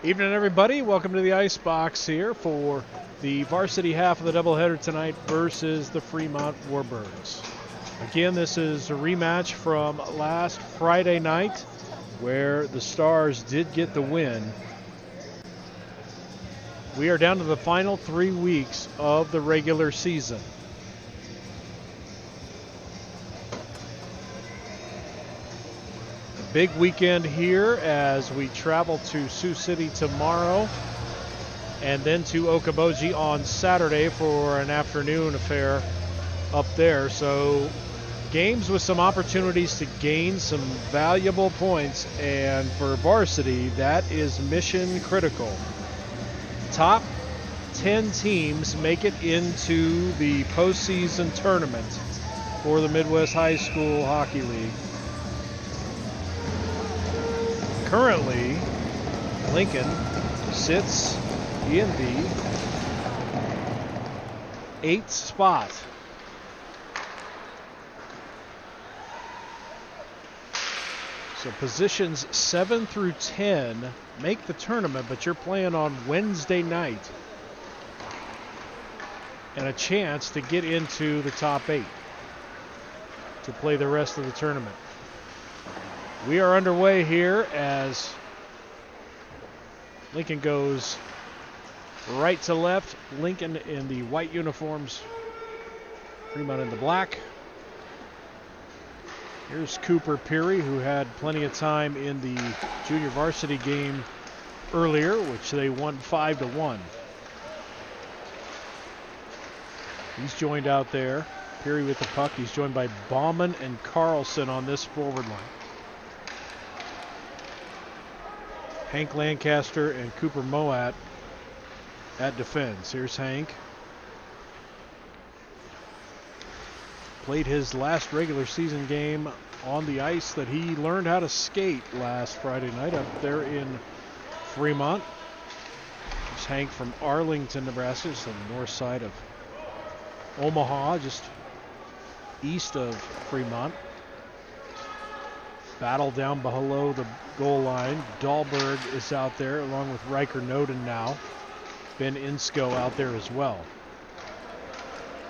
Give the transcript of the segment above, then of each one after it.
Evening, everybody. Welcome to the Icebox here for the varsity half of the doubleheader tonight versus the Fremont Warbirds. Again, this is a rematch from last Friday night where the Stars did get the win. We are down to the final 3 weeks of the regular season. Big weekend here as we travel to Sioux City tomorrow and then to Okoboji on Saturday for an afternoon affair up there. So games with some opportunities to gain some valuable points, and for varsity that is mission critical. Top 10 teams make it into the postseason tournament for the Midwest High School Hockey League. Currently, Lincoln sits in the 8th spot. So positions 7 through 10 make the tournament, but you're playing on Wednesday night. And a chance to get into the top 8 to play the rest of the tournament. We are underway here as Lincoln goes right to left. Lincoln in the white uniforms, Fremont in the black. Here's Cooper Peary, who had plenty of time in the junior varsity game earlier, which they won 5-1. He's joined out there. Peary with the puck. He's joined by Bauman and Carlson on this forward line. Hank Lancaster and Cooper Moat at defense. Here's Hank. Played his last regular season game on the ice that he learned how to skate last Friday night up there in Fremont. Here's Hank from Arlington, Nebraska, just on the north side of Omaha, just east of Fremont. Battle down below the goal line. Dahlberg is out there along with Riker Noden now. Ben Insko out there as well.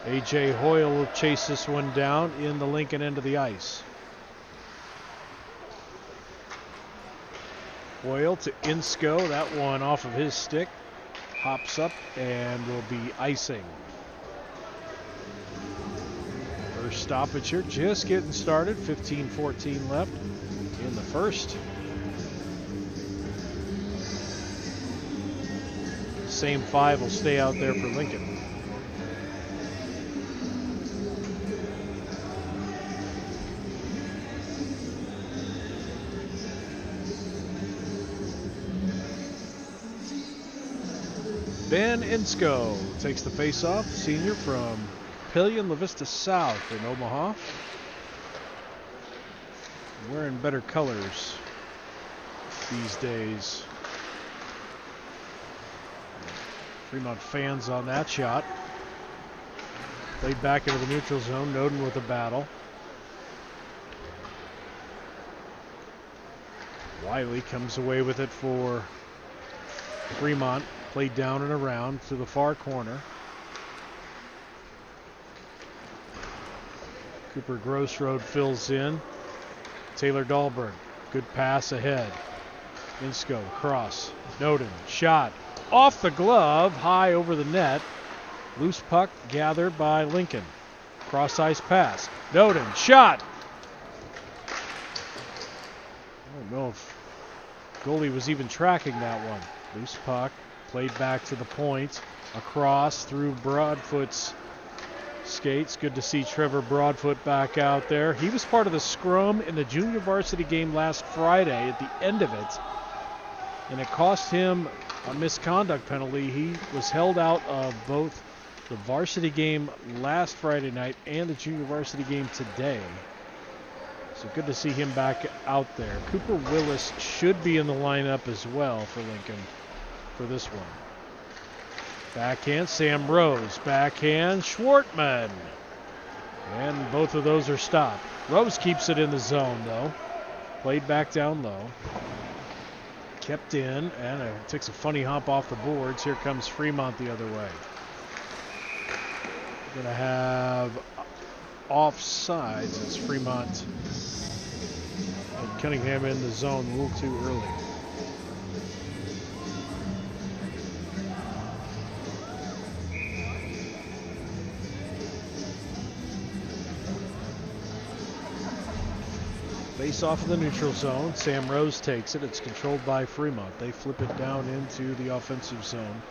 A.J. Hoyle will chase this one down in the Lincoln end of the ice. Hoyle to Insko. That one off of his stick. Hops up and will be icing. First stoppage here, just getting started. 15-14 left in the first. Same 5 will stay out there for Lincoln. Ben Insko takes the face-off, senior from Pillion La Vista South in Omaha. Wearing better colors these days. Fremont fans on that shot. Played back into the neutral zone. Noden with a battle. Wiley comes away with it for Fremont. Played down and around to the far corner. Cooper Grossroad fills in. Taylor Dahlberg, good pass ahead. Insko, cross. Noden, shot. Off the glove, high over the net. Loose puck gathered by Lincoln. Cross-ice pass. Noden, shot. I don't know if goalie was even tracking that one. Loose puck, played back to the point. Across through Broadfoot's skates. Good to see Trevor Broadfoot back out there. He was part of the scrum in the junior varsity game last Friday at the end of it, and it cost him a misconduct penalty. He was held out of both the varsity game last Friday night and the junior varsity game today. So good to see him back out there. Cooper Willis should be in the lineup as well for Lincoln for this one. Backhand, Sam Rose. Backhand, Schwartman. And both of those are stopped. Rose keeps it in the zone, though. Played back down low. Kept in, and it takes a funny hop off the boards. Here comes Fremont the other way. Going to have offsides as Fremont and Cunningham in the zone a little too early. Face off in the neutral zone. Sam Rose takes it. It's controlled by Fremont. They flip it down into the offensive zone.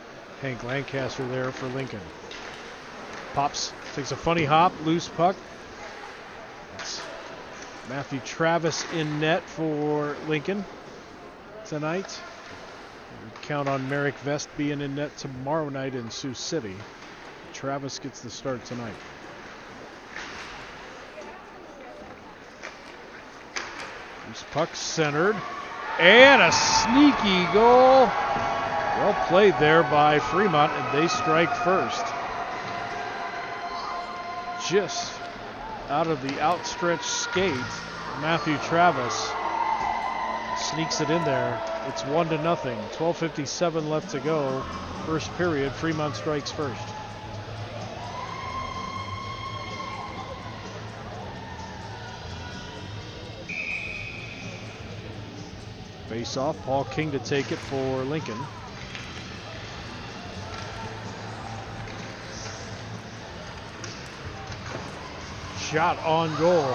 Hank Lancaster there for Lincoln. Pops, takes a funny hop, loose puck. It's Matthew Travis in net for Lincoln tonight. We count on Merrick Vest being in net tomorrow night in Sioux City. Travis gets the start tonight. Loose puck centered. And a sneaky goal. Well played there by Fremont, and they strike first. Just out of the outstretched skate, Matthew Travis sneaks it in there. It's 1-0. 12:57 left to go. First period, Fremont strikes first. Face off, Paul King to take it for Lincoln. Shot on goal.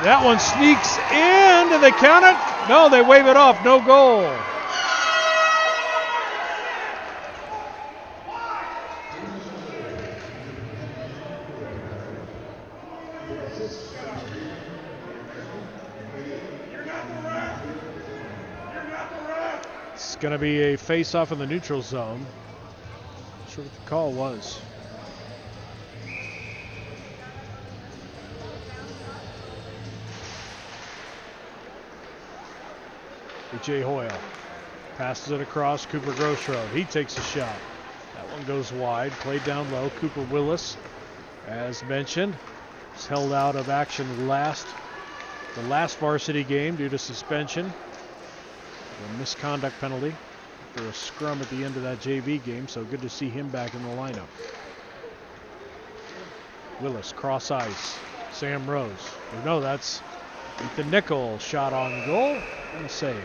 That one sneaks in. Do they count it? No, they wave it off. No goal. It's going to be a face-off in the neutral zone. Not sure what the call was. Jay Hoyle passes it across. Cooper Grossroad. He takes a shot. That one goes wide. Played down low. Cooper Willis, as mentioned, was held out of action the last varsity game due to suspension. A misconduct penalty for a scrum at the end of that JV game. So good to see him back in the lineup. Willis cross ice. Sam Rose. No, that's Ethan Nickel. Shot on goal and a save.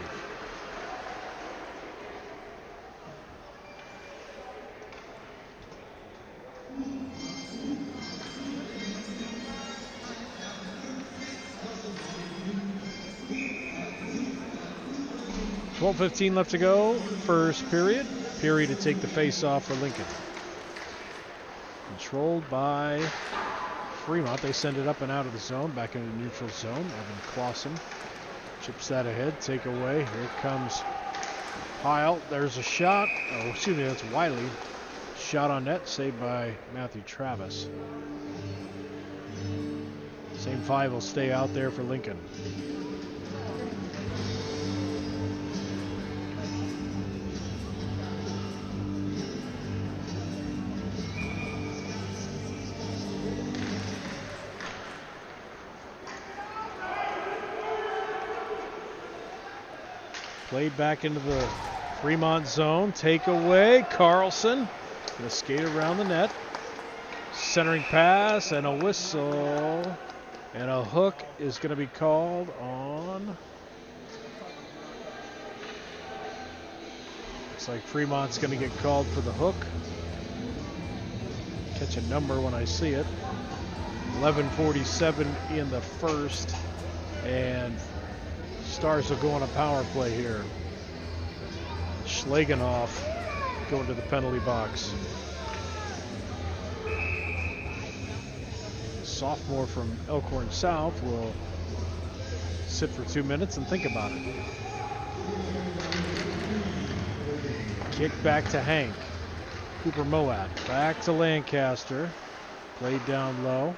.15 left to go. First period. Period to take the face off for Lincoln. Controlled by Fremont. They send it up and out of the zone. Back into the neutral zone. Evan Clausen chips that ahead. Take away. Here comes Pyle. There's a shot. Oh, excuse me. That's Wiley. Shot on net. Saved by Matthew Travis. Same five will stay out there for Lincoln. Played back into the Fremont zone. Takeaway. Carlson gonna skate around the net. Centering pass and a whistle. And a hook is going to be called on. Looks like Fremont's going to get called for the hook. Catch a number when I see it. 11:47 in the first. And Stars will go on a power play here. Schlagenhoff going to the penalty box. Sophomore from Elkhorn South will sit for 2 minutes and think about it. Kick back to Hank. Cooper Moat back to Lancaster. Played down low.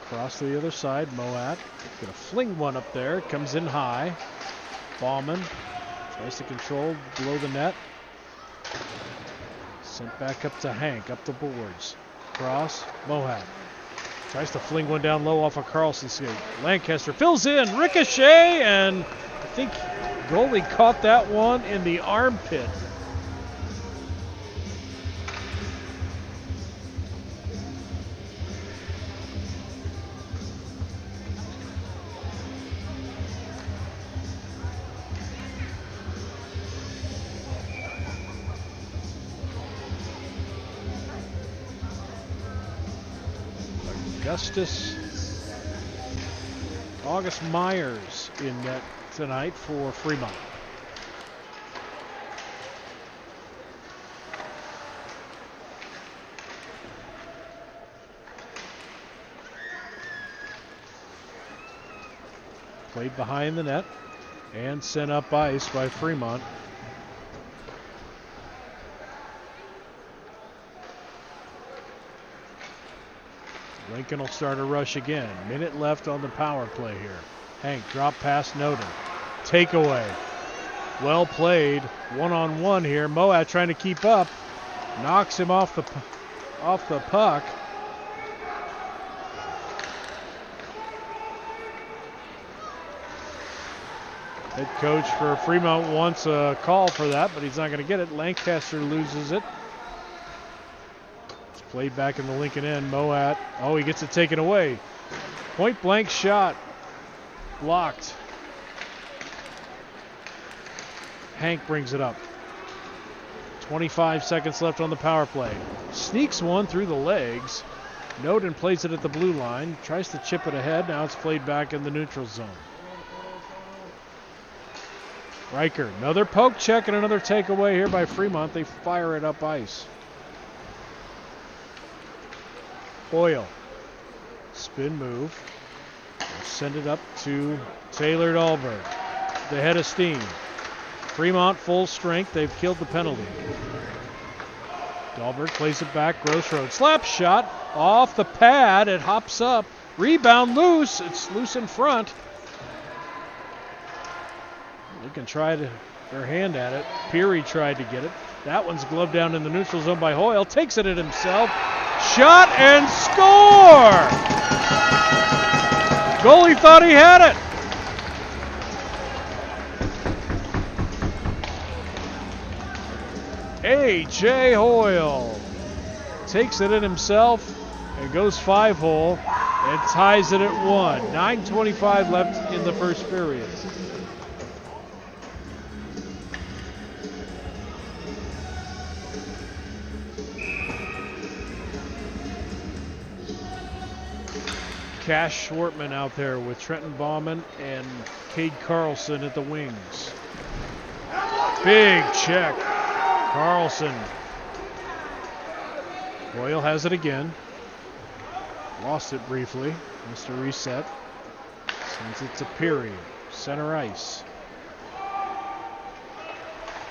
Across to the other side. Moat gonna fling one up there. Comes in high. Bauman tries to control below the net. Sent back up to Hank. Up the boards. Cross, Mohat tries to fling one down low off of Carlson's skate. Lancaster fills in, ricochet, and I think Goalie caught that one in the armpit. August Myers in net tonight for Fremont. Played behind the net and sent up ice by Fremont. Lincoln will start a rush again. Minute left on the power play here. Hank drop pass Noden. Takeaway. Well played. One-on-one here. Moat trying to keep up. Knocks him off the puck. Head coach for Fremont wants a call for that, but he's not going to get it. Lancaster loses it. Played back in the Lincoln end. Moat. Oh, he gets it taken away. Point blank shot. Blocked. Hank brings it up. 25 seconds left on the power play. Sneaks one through the legs. Noden plays it at the blue line. Tries to chip it ahead. Now it's played back in the neutral zone. Riker. Another poke check and another takeaway here by Fremont. They fire it up ice. Hoyle. Spin move. We'll send it up to Taylor Dahlberg. The head of steam. Fremont full strength. They've killed the penalty. Dahlberg plays it back. Gross Road. Slap shot off the pad. It hops up. Rebound loose. It's loose in front. They can try their hand at it. Peary tried to get it. That one's gloved down in the neutral zone by Hoyle. Takes it at himself. Shot and score! Goalie thought he had it. A.J. Hoyle takes it in himself and goes 5-hole and ties it at 1. 9:25 left in the first period. Cash Schwartman out there with Trenton Bauman and Cade Carlson at the wings. Big check. Carlson. Hoyle has it again. Lost it briefly. Missed a reset. Sends it to Peary. Center ice.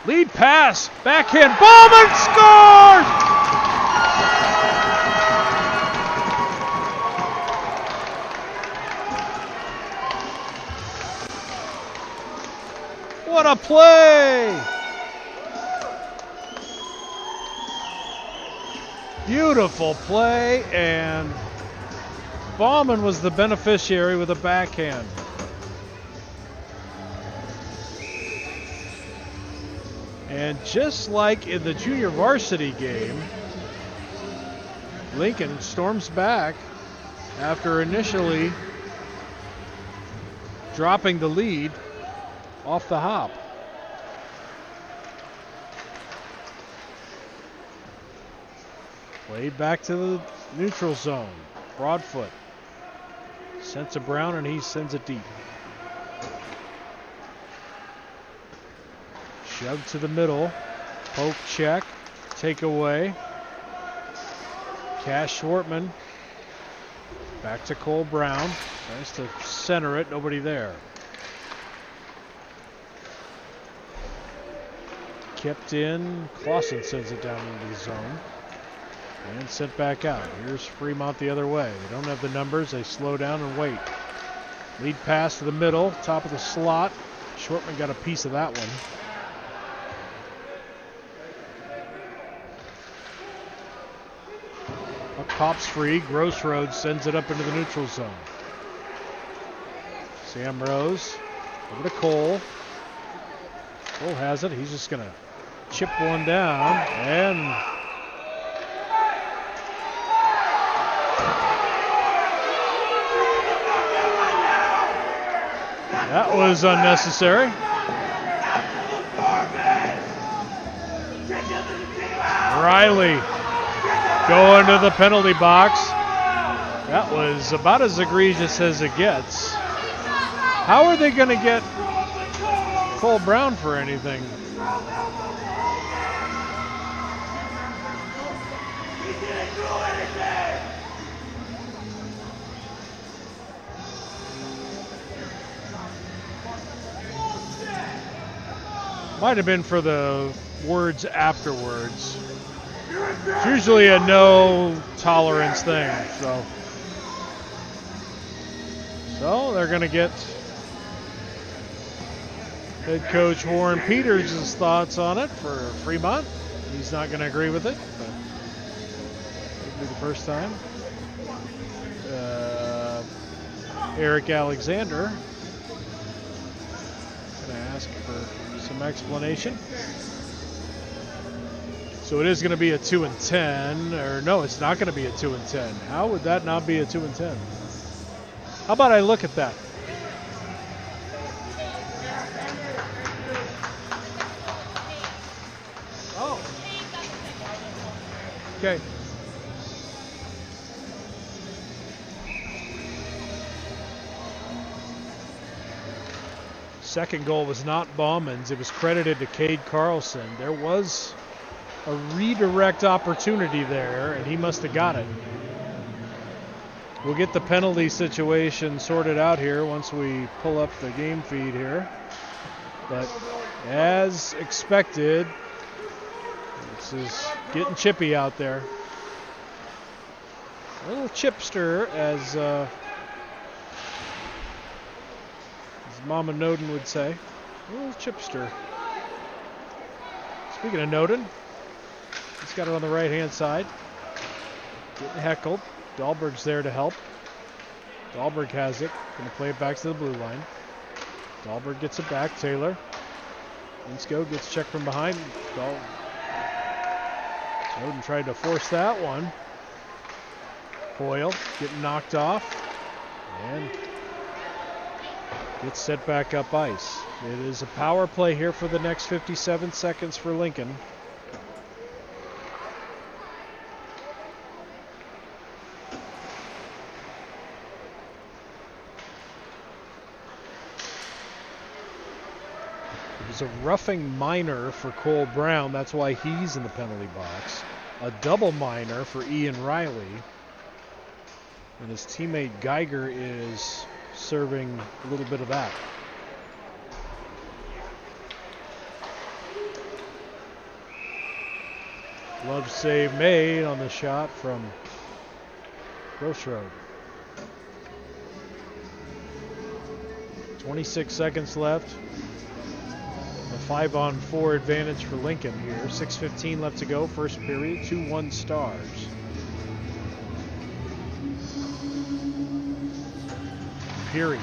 Lead pass. Backhand. Bauman scores! What a play! Beautiful play, and Bauman was the beneficiary with a backhand. And just like in the junior varsity game, Lincoln storms back after initially dropping the lead off the hop. Played back to the neutral zone. Broadfoot. Sent to Brown and he sends it deep. Shoved to the middle. Poke check. Take away. Cash Schwartman. Back to Cole Brown. Tries to center it. Nobody there. Kept in. Clausen sends it down into the zone. And sent back out. Here's Fremont the other way. They don't have the numbers. They slow down and wait. Lead pass to the middle. Top of the slot. Schwartman got a piece of that one. Puck pops free. Gross Road sends it up into the neutral zone. Sam Rose. Over to Cole. Cole has it. He's just going to chip one down. And that was unnecessary. Riley going to the penalty box. That was about as egregious as it gets. How are they going to get Cole Brown for anything? Might have been for the words afterwards. It's usually a no tolerance thing, so they're going to get head coach Warren Peters' thoughts on it for Fremont. He's not going to agree with it, but it'll be the first time. Eric Alexander going to ask for some explanation. So it is going to be a 2-10, or no, it's not going to be a 2-10. How would that not be a 2-10? How about I look at that? Oh. Okay. Second goal was not Bauman's. It was credited to Cade Carlson. There was a redirect opportunity there, and he must have got it. We'll get the penalty situation sorted out here once we pull up the game feed here. But as expected, this is getting chippy out there. A little chipster, as Mama Noden would say. A little chipster. Speaking of Noden, he's got it on the right-hand side. Getting heckled. Dahlberg's there to help. Dahlberg has it. Going to play it back to the blue line. Dahlberg gets it back. Taylor. Insko gets checked from behind. Noden tried to force that one. Hoyle getting knocked off. And gets set back up ice. It is a power play here for the next 57 seconds for Lincoln. It was a roughing minor for Cole Brown. That's why he's in the penalty box. A double minor for Ian Riley. And his teammate Geiger is serving a little bit of that. Glove save made on the shot from Grossroad. 26 seconds left. A 5-on-4 advantage for Lincoln here. 6:15 left to go, first period. 2-1 Stars. Peary.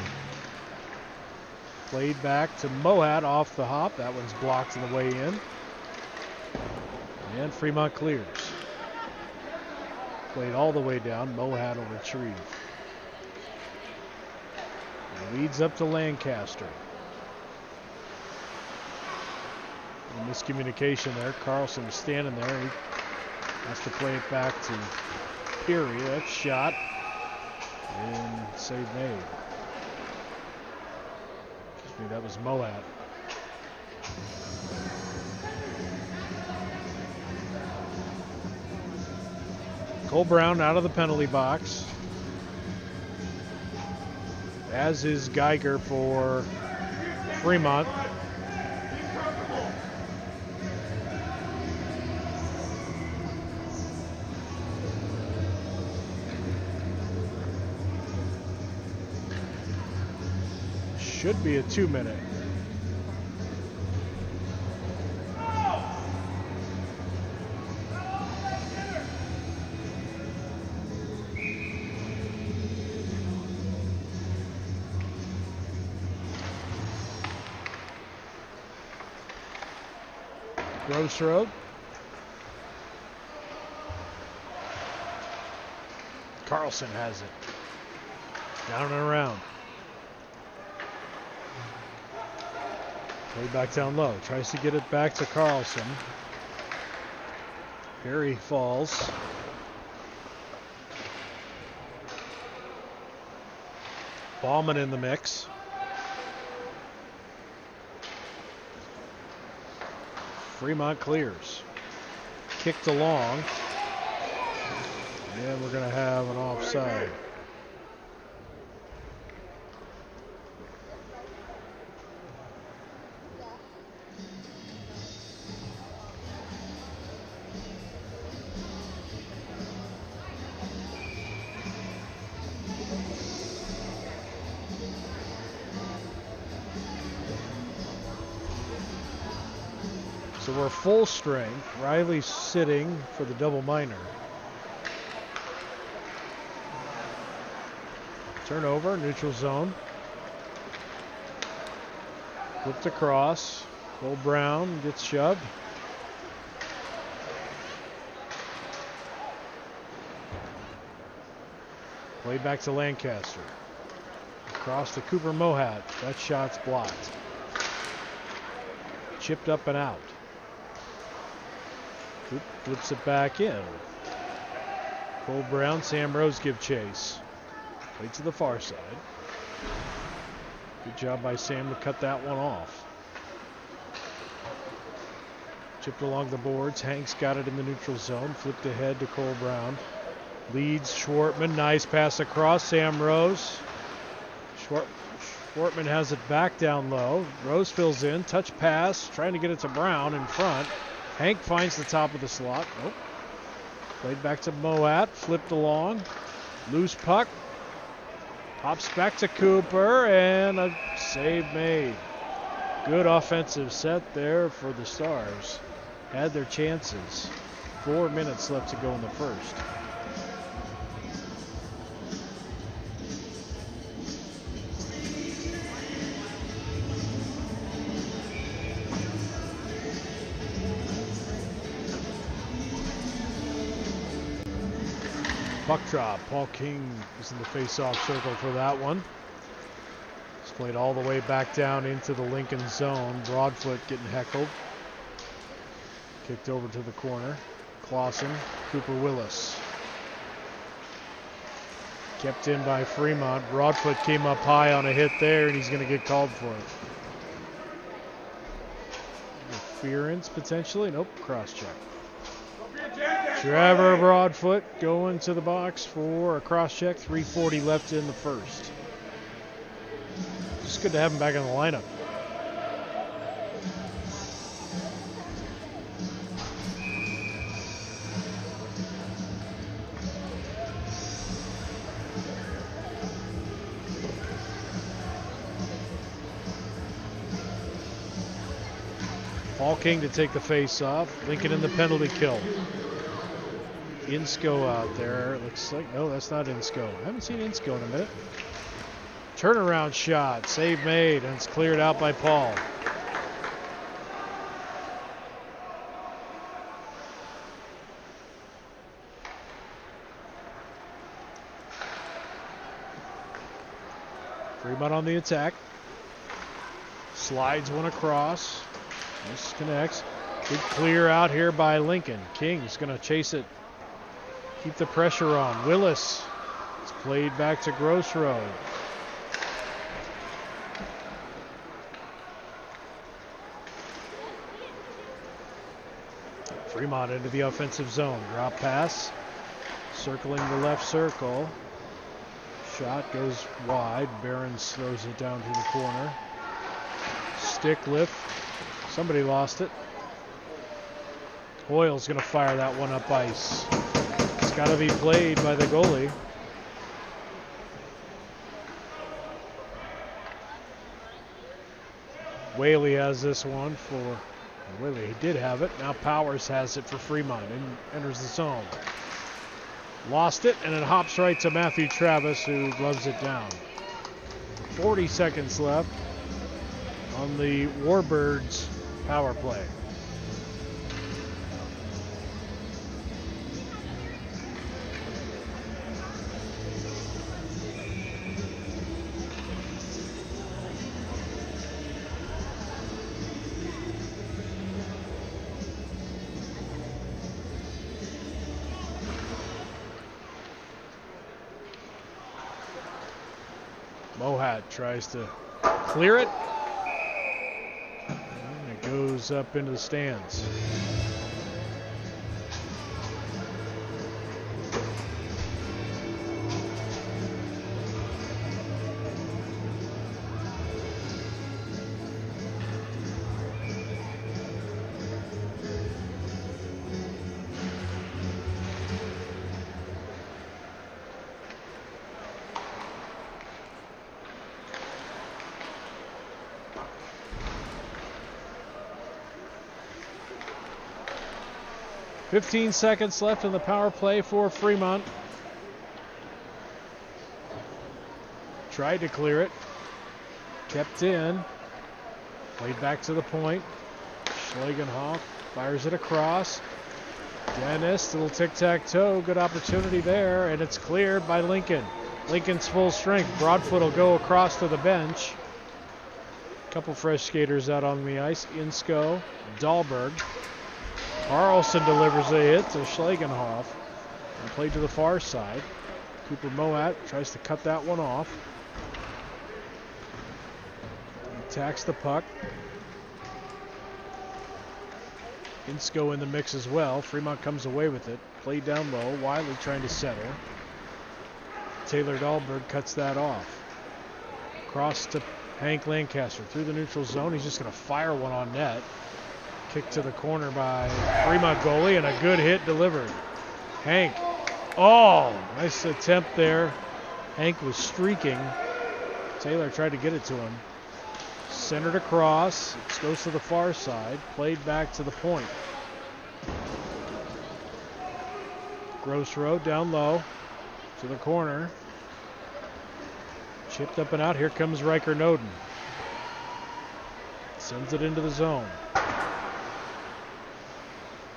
Played back to Mohat off the hop. That one's blocked on the way in. And Fremont clears. Played all the way down. Mohat will retrieve. And leads up to Lancaster. A miscommunication there. Carlson was standing there. He has to play it back to Peary. That shot. And save made. That was Moat. Cole Brown out of the penalty box, as is Geiger for Fremont. Should be a 2-minute. Gross Road. Carlson has it. Down and around. Play back down low. Tries to get it back to Carlson. Perry falls. Ballman in the mix. Fremont clears. Kicked along. And we're going to have an offside. So we're full strength. Riley's sitting for the double minor. Turnover, neutral zone. Flipped across. Cole Brown gets shoved. Play back to Lancaster. Across to Cooper Mohat. That shot's blocked. Chipped up and out. Coop flips it back in. Cole Brown, Sam Rose give chase. Play to the far side. Good job by Sam to cut that one off. Chipped along the boards. Hanks got it in the neutral zone. Flipped ahead to Cole Brown. Leads Schwartman. Nice pass across. Sam Rose. Schwartman has it back down low. Rose fills in. Touch pass. Trying to get it to Brown in front. Hank finds the top of the slot. Nope. Played back to Moat. Flipped along. Loose puck. Pops back to Cooper. And a save made. Good offensive set there for the Stars. Had their chances. 4 minutes left to go in the first. Puck drop. Paul King is in the face-off circle for that one. It's played all the way back down into the Lincoln zone. Broadfoot getting heckled. Kicked over to the corner. Clausen, Cooper Willis. Kept in by Fremont. Broadfoot came up high on a hit there, and he's going to get called for it. Interference potentially. Nope, cross-check. Trevor Broadfoot going to the box for a cross-check. 3:40 left in the first. Just good to have him back in the lineup. Paul King to take the face off. Lincoln in the penalty kill. Insko out there. Looks like, no, that's not Insko. I haven't seen Insko in a minute. Turnaround shot. Save made, and it's cleared out by Paul. Fremont on the attack. Slides one across. Disconnects. Good clear out here by Lincoln. King's going to chase it. Keep the pressure on. Willis. It's played back to Gross Road. Fremont into the offensive zone. Drop pass. Circling the left circle. Shot goes wide. Behrens throws it down to the corner. Stick lift. Somebody lost it. Hoyle's going to fire that one up ice. It's got to be played by the goalie. Whaley has this one for Whaley. He did have it. Now Powers has it for Fremont and enters the zone. Lost it, and it hops right to Matthew Travis, who gloves it down. 40 seconds left on the Warbirds power play. Mohat tries to clear it. And it goes up into the stands. "15 seconds left in the power play for Fremont. Tried to clear it. Kept in. Played back to the point. Schlagenhoff fires it across. Dennis, little tic-tac-toe. Good opportunity there, and it's cleared by Lincoln. Lincoln's full strength. Broadfoot will go across to the bench. Couple fresh skaters out on the ice. Insko, Dahlberg. Carlson delivers a hit to Schlagenhoff and played to the far side. Cooper Moat tries to cut that one off. He attacks the puck. Insko in the mix as well. Fremont comes away with it. Played down low. Wiley trying to settle. Taylor Dahlberg cuts that off. Cross to Hank Lancaster through the neutral zone. He's just going to fire one on net. Kick to the corner by Fremont goalie, and a good hit delivered. Hank. Oh, nice attempt there. Hank was streaking. Taylor tried to get it to him. Centered across. It goes to the far side. Played back to the point. Gross Road down low to the corner. Chipped up and out. Here comes Riker Noden. Sends it into the zone.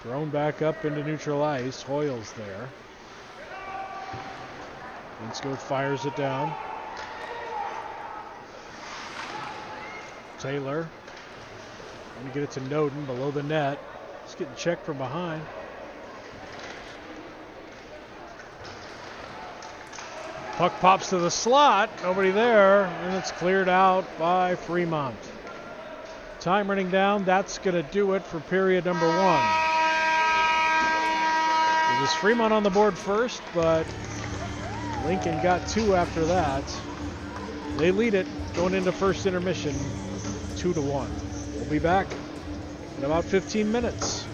Thrown back up into neutral ice. Hoyle's there. Insko fires it down. Taylor trying to get it to Noden below the net. He's getting checked from behind. Puck pops to the slot. Nobody there. And it's cleared out by Fremont. Time running down. That's going to do it for period number 1. It was Fremont on the board first, but Lincoln got 2 after that. They lead it going into first intermission 2-1. We'll be back in about 15 minutes.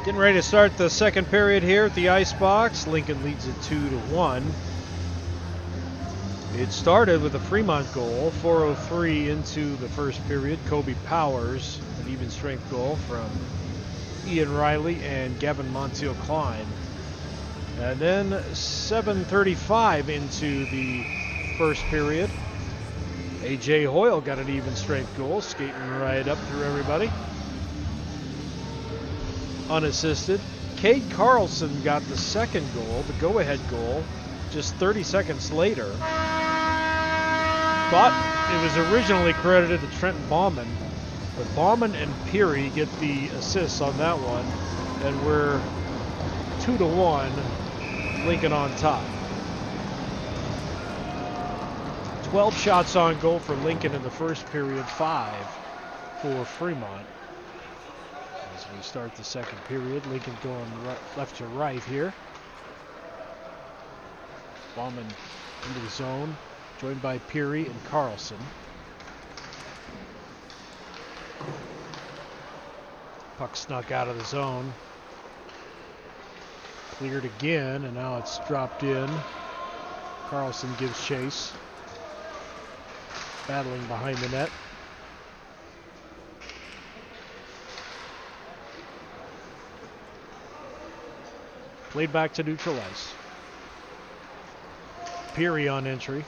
Getting ready to start the second period here at the Icebox. Lincoln leads it 2-1. It started with a Fremont goal, 4:03 into the first period. Kobe Powers, an even strength goal from Ian Riley and Gavin Montiel Klein. And then 7:35 into the first period. A.J. Hoyle got an even strength goal, skating right up through everybody. Unassisted. Cade Carlson got the second goal, the go-ahead goal, just 30 seconds later. Thought it was originally credited to Trenton Bauman, but Bauman and Peary get the assists on that one, and we're 2-1, Lincoln on top. 12 shots on goal for Lincoln in the first period, 5 for Fremont. As we start the second period, Lincoln going left to right here. Bauman into the zone, joined by Peary and Carlson. Puck snuck out of the zone. Cleared again, and now it's dropped in. Carlson gives chase. Battling behind the net. Played back to neutral ice. Peary on entry.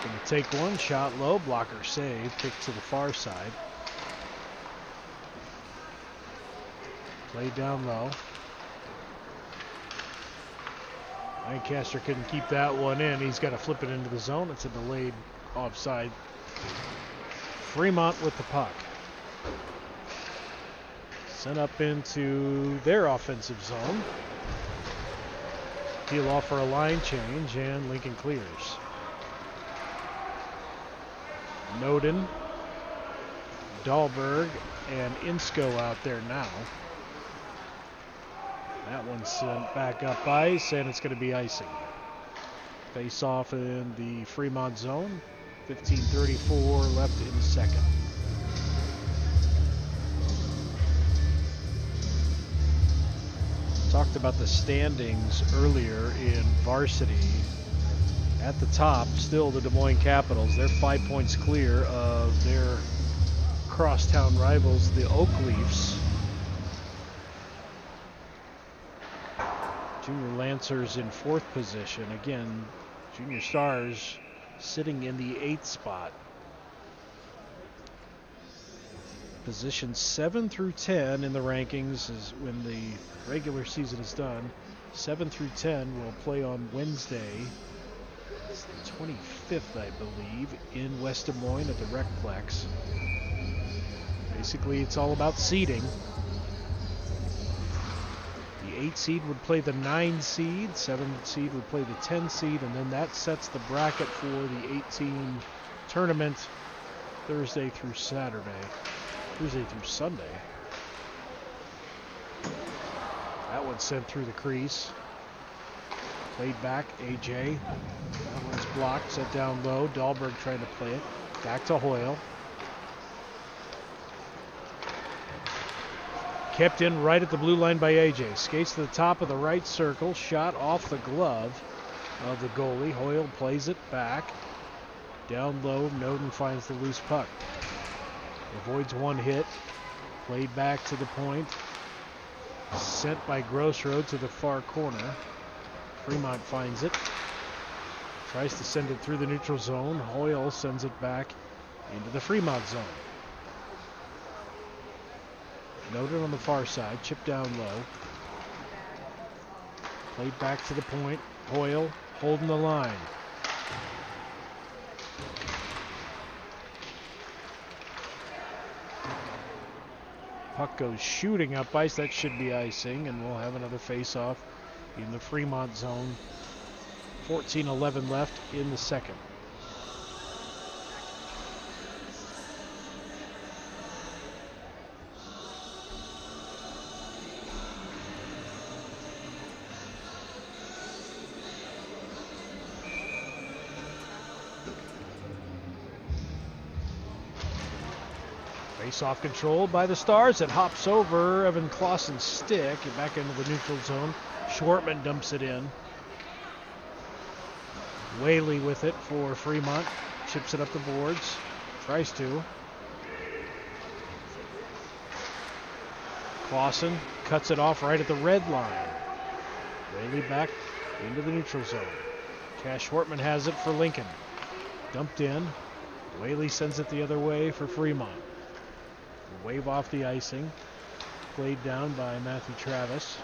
Gonna take one, shot low, blocker save, kick to the far side. Played down low. Lancaster couldn't keep that one in. He's got to flip it into the zone. It's a delayed offside. Fremont with the puck. Sent up into their offensive zone. Peel off for a line change, and Lincoln clears. Noden, Dahlberg, and Insko out there now. That one's sent back up ice, and it's going to be icing. Face off in the Fremont zone. 15:34 left in the second. Talked about the standings earlier in Varsity. At the top, still the Des Moines Capitals. They're 5 points clear of their crosstown rivals, the Oak Leafs. Junior Lancers in fourth position. Again, Junior Stars sitting in the 8th spot. Positions 7 through 10 in the rankings is when the regular season is done. 7 through 10 will play on Wednesday. It's the 25th, I believe, in West Des Moines at the Recplex. Basically, it's all about seeding. The 8 seed would play the 9 seed, 7 seed would play the 10 seed, and then that sets the bracket for the 18 tournament Thursday through Sunday. That one's sent through the crease. Played back, AJ. That one's blocked, set down low. Dahlberg trying to play it. Back to Hoyle. Kept in right at the blue line by AJ. Skates to the top of the right circle. Shot off the glove of the goalie. Hoyle plays it back. Down low, Noden finds the loose puck. Avoids one hit. Played back to the point. Sent by Grossroad to the far corner. Fremont finds it. Tries to send it through the neutral zone. Hoyle sends it back into the Fremont zone. Noted on the far side. Chipped down low. Played back to the point. Hoyle holding the line. Puck goes shooting up ice. That should be icing, and we'll have another face-off in the Fremont zone. 14:11 left in the second. Face-off controlled by the Stars. It hops over Evan Clausen's stick and back into the neutral zone. Schwartman dumps it in. Whaley with it for Fremont. Chips it up the boards. Tries to. Clausen cuts it off right at the red line. Whaley back into the neutral zone. Cash Schwartman has it for Lincoln. Dumped in. Whaley sends it the other way for Fremont. Wave off the icing. Played down by Matthew Travis.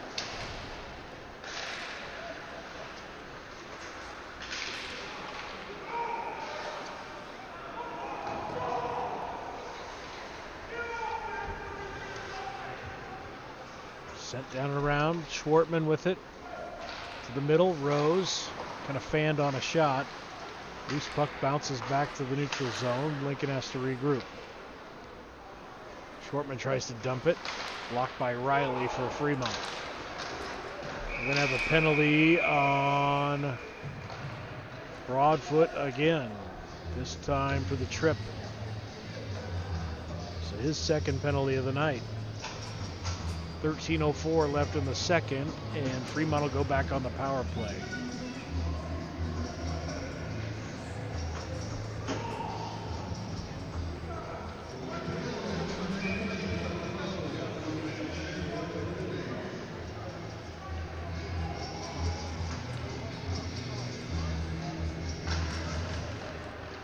Sent down and around. Schwartman with it. To the middle. Rose kind of fanned on a shot. Loose puck bounces back to the neutral zone. Lincoln has to regroup. Schwartman tries to dump it. Blocked by Riley for Fremont. We're going to have a penalty on Broadfoot again. This time for the trip. So his second penalty of the night. 13:04 left in the second, and Fremont will go back on the power play.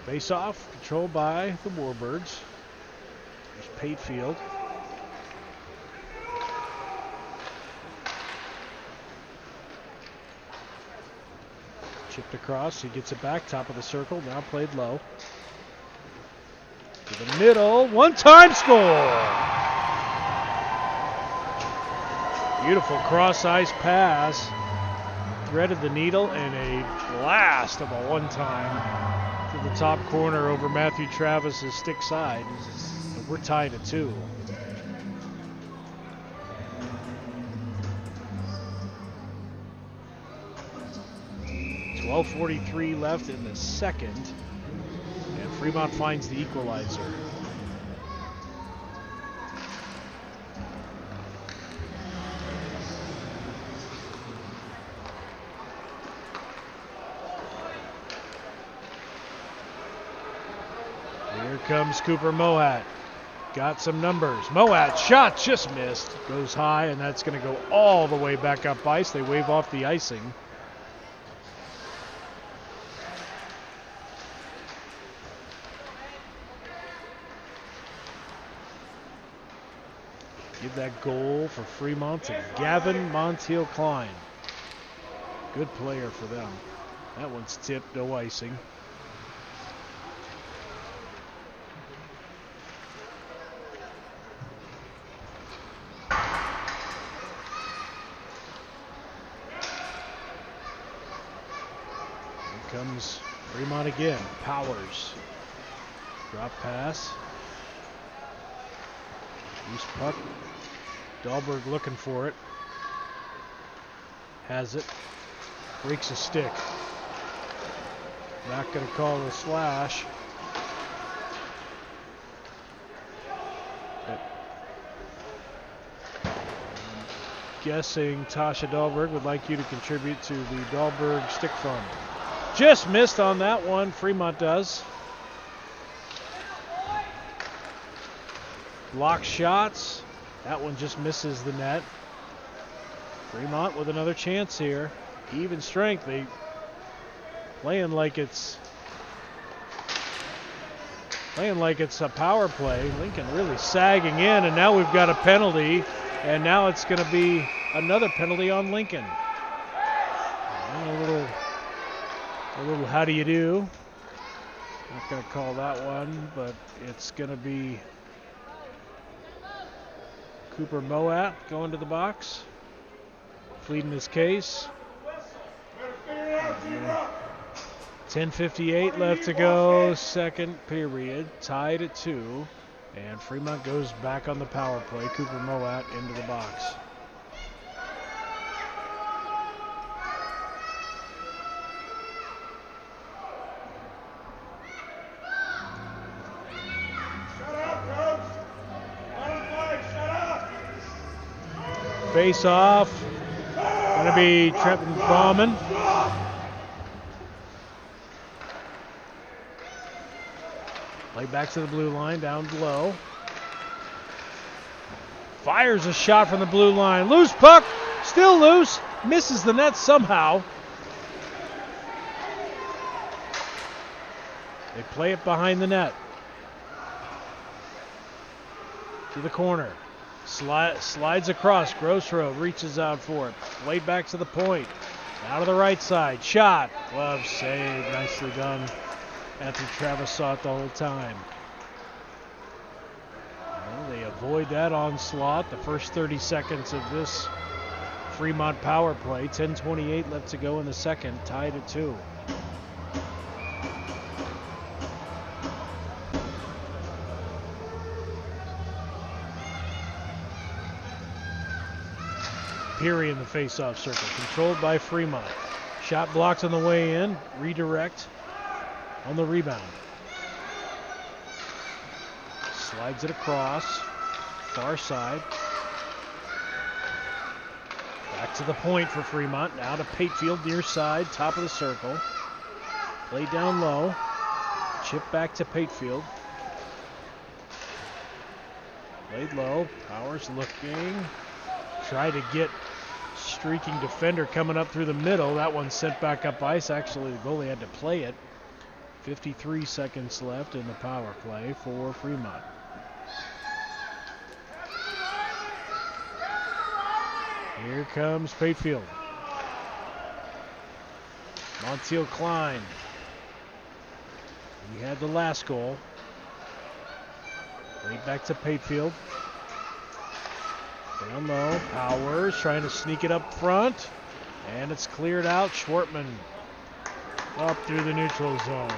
Face-off controlled by the Warbirds. There's Patefield. Chipped across, he gets it back, top of the circle, now played low. To the middle, one-time score! Beautiful cross-ice pass. Threaded the needle and a blast of a one-time to the top corner over Matthew Travis's stick side. And we're tied at 2. .43 left in the second, and Fremont finds the equalizer. Here comes Cooper Moat. Got some numbers. Moat shot just missed. Goes high, and that's going to go all the way back up ice. They wave off the icing. Give that goal for Fremont to Gavin Montiel-Klein. Good player for them. That one's tipped, no icing. Here comes Fremont again. Powers. Drop pass. Loose puck. Dahlberg looking for it. Has it. Breaks a stick. Not going to call the slash. But I'm guessing Tasha Dahlberg would like you to contribute to the Dahlberg Stick Fund. Just missed on that one. Fremont does. Block shots. That one just misses the net. Fremont with another chance here. Even strength. They playing like it's a power play. Lincoln really sagging in, and now we've got a penalty, and now it's going to be another penalty on Lincoln. And a little how do you do? Not going to call that one, but it's going to be Cooper Moat going to the box, pleading his case. 10:58 left to go, second period, tied at 2, and Fremont goes back on the power play. Cooper Moat into the box. Face off. Gonna be Trenton Bauman. Play back to the blue line, down low. Fires a shot from the blue line. Loose puck, still loose. Misses the net somehow. They play it behind the net. To the corner. Slides across. Grossroad reaches out for it. Played back to the point. Out of the right side. Shot. Glove save. Nicely done. Anthony Travis saw it the whole time. Well, they avoid that onslaught. The first 30 seconds of this Fremont power play. 10:28 left to go in the second. Tied at 2. Peary in the face-off circle. Controlled by Fremont. Shot blocked on the way in. Redirect on the rebound. Slides it across. Far side. Back to the point for Fremont. Now to Patefield, near side, top of the circle. Play down low. Chip back to Patefield. Played low. Powers looking. Try to get streaking defender coming up through the middle. That one sent back up ice. Actually, the goalie had to play it. 53 seconds left in the power play for Fremont. Here comes Patefield. Montiel Klein. He had the last goal. Right back to Patefield. Down low. Powers trying to sneak it up front. And it's cleared out. Schwartman up through the neutral zone.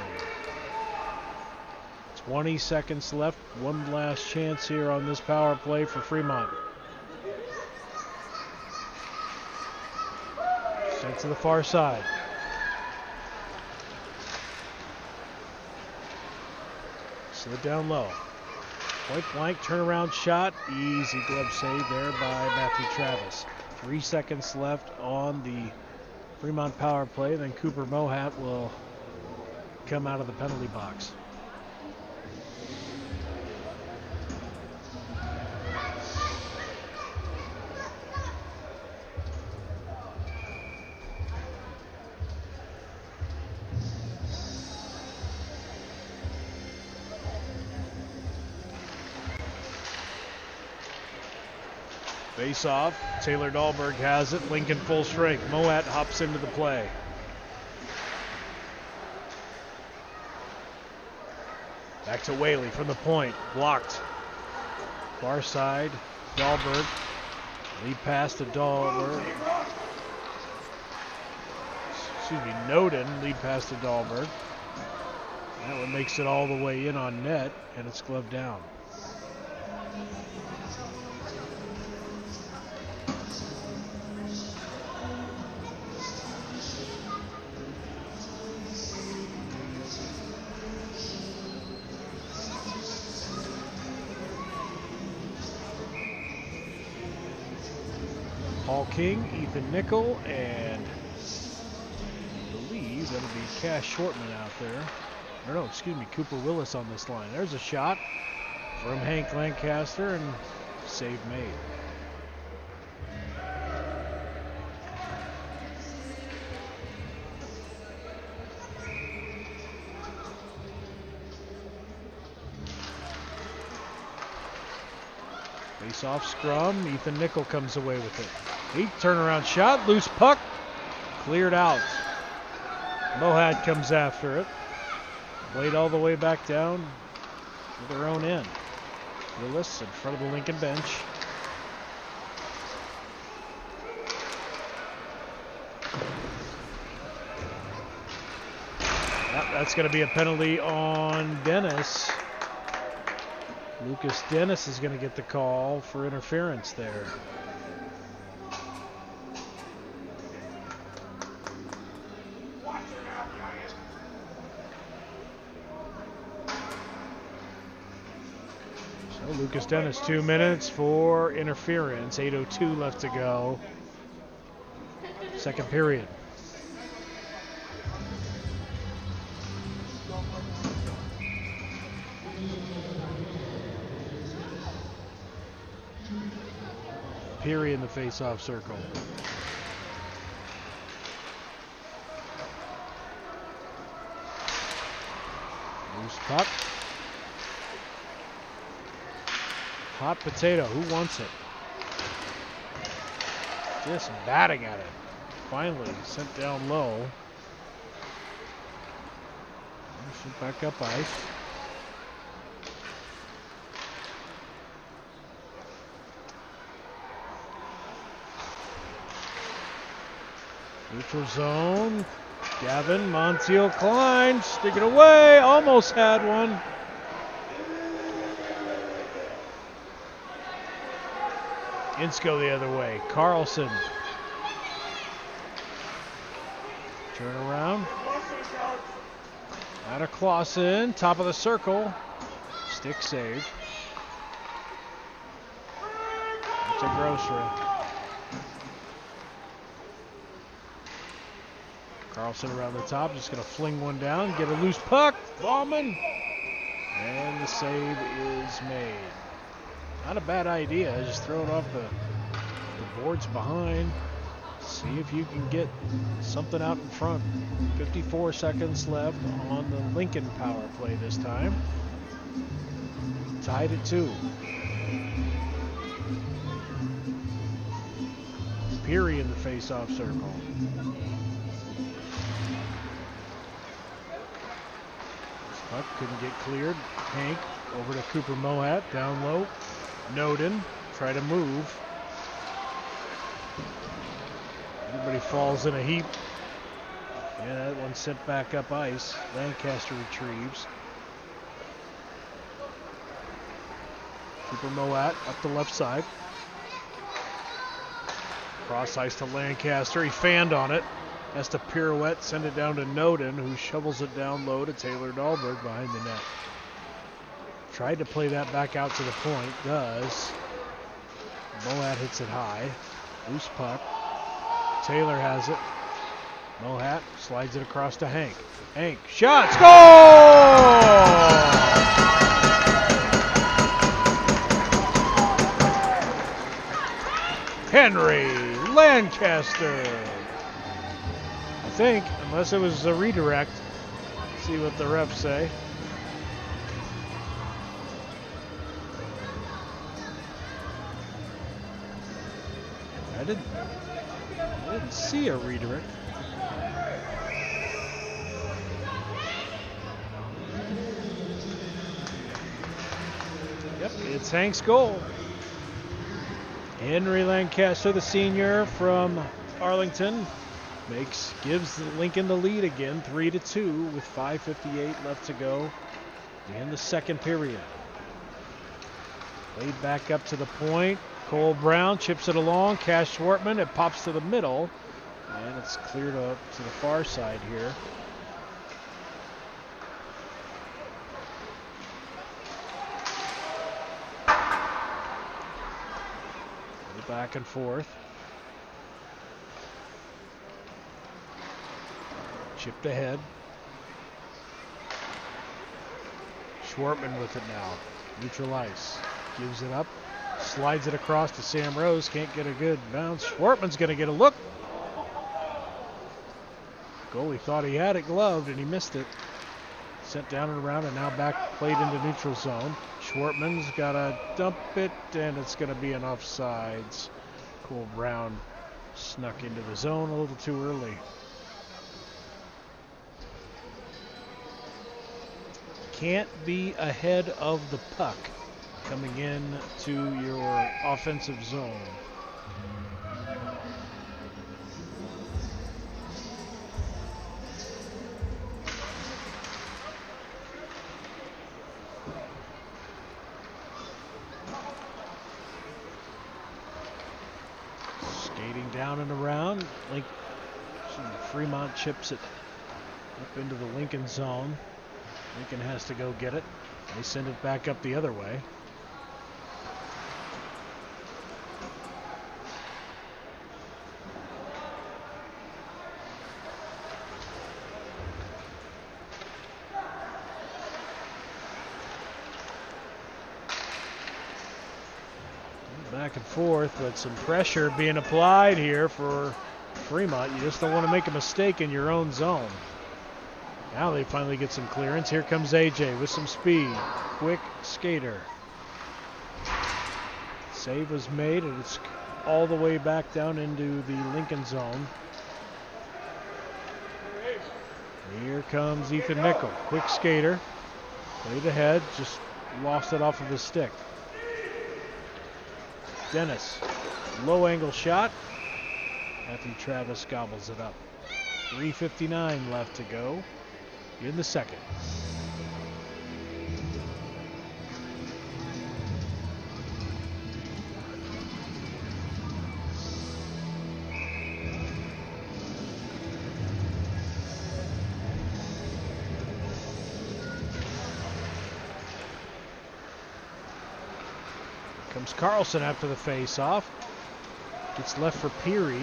20 seconds left. One last chance here on this power play for Fremont. Sent to the far side. Slid down low. Point blank turnaround shot. Easy glove save there by Matthew Travis. 3 seconds left on the Fremont power play. Then Cooper Mohat will come out of the penalty box. Face off. Taylor Dahlberg has it. Lincoln full strength. Moat hops into the play. Back to Whaley from the point. Blocked. Far side. Dahlberg. Lead pass to Dahlberg. Excuse me, Noden. Lead pass to Dahlberg. That one makes it all the way in on net, and it's gloved down. Paul King, Ethan Nickel, and I believe that'll be Cash Shortman out there. Or no, excuse me, Cooper Willis on this line. There's a shot from Hank Lancaster, and save made. Face-off scrum. Ethan Nickel comes away with it. Deep turnaround shot. Loose puck. Cleared out. Mohad comes after it. Played all the way back down to their own end. Willis in front of the Lincoln bench. Yep, that's going to be a penalty on Dennis. Lucas Dennis is going to get the call for interference there. So So Lucas Dennis, 2 minutes for interference. 8:02 left to go. Second period. Peary in the face-off circle. Loose puck. Hot potato. Who wants it? Just batting at it. Finally sent down low. Shoot back up ice. Neutral zone. Gavin, Montiel, Klein, stick it away. Almost had one. Insko the other way. Carlson. Turn around. Out of Clausen. Top of the circle. Stick save. It's a grocery. Carlson around the top, just going to fling one down, get a loose puck. Ballman. And the save is made. Not a bad idea. Just throw it off the boards behind. See if you can get something out in front. 54 seconds left on the Lincoln power play this time. Tied at 2. Peary in the face-off circle. Puck couldn't get cleared. Hank over to Cooper Mohat, down low. Noden, try to move. Everybody falls in a heap. Yeah, that one sent back up ice. Lancaster retrieves. Cooper Moat up the left side. Cross ice to Lancaster. He fanned on it. Has to pirouette, send it down to Noden, who shovels it down low to Taylor Dahlberg behind the net. Tried to play that back out to the point. Does. Moat hits it high. Loose puck. Taylor has it. Mohat slides it across to Hank. Hank, shot, score! Henry Lancaster. I think, unless it was a redirect. See what the refs say. I didn't see a redirect. Yep, it's Hank's goal. Henry Lancaster, the senior from Arlington, gives Lincoln the lead again, 3-2 with 5:58 left to go in the second period. Laid back up to the point. Cole Brown chips it along. Cash Schwartman. It pops to the middle. And it's cleared up to the far side here. Back and forth. Chipped ahead. Schwartman with it now. Neutral ice. Gives it up. Slides it across to Sam Rose. Can't get a good bounce. Schwartman's going to get a look. Goalie thought he had it gloved and he missed it. Sent down and around and now back played into neutral zone. Schwartman's got to dump it and it's going to be an offsides. Cole Brown snuck into the zone a little too early. Can't be ahead of the puck coming in to your offensive zone. Skating down and around. Fremont chips it up into the Lincoln zone. Lincoln has to go get it. They send it back up the other way. back and forth, but some pressure being applied here for Fremont. You just don't want to make a mistake in your own zone. Now they finally get some clearance. Here comes AJ with some speed. Quick skater. Save was made, and it's all the way back down into the Lincoln zone. Here comes Ethan Nickel. Quick skater. Played ahead, just lost it off of his stick. Dennis, low angle shot. Matthew Travis gobbles it up. 3:59 left to go in the second. Comes Carlson after the face-off. Gets left for Peary.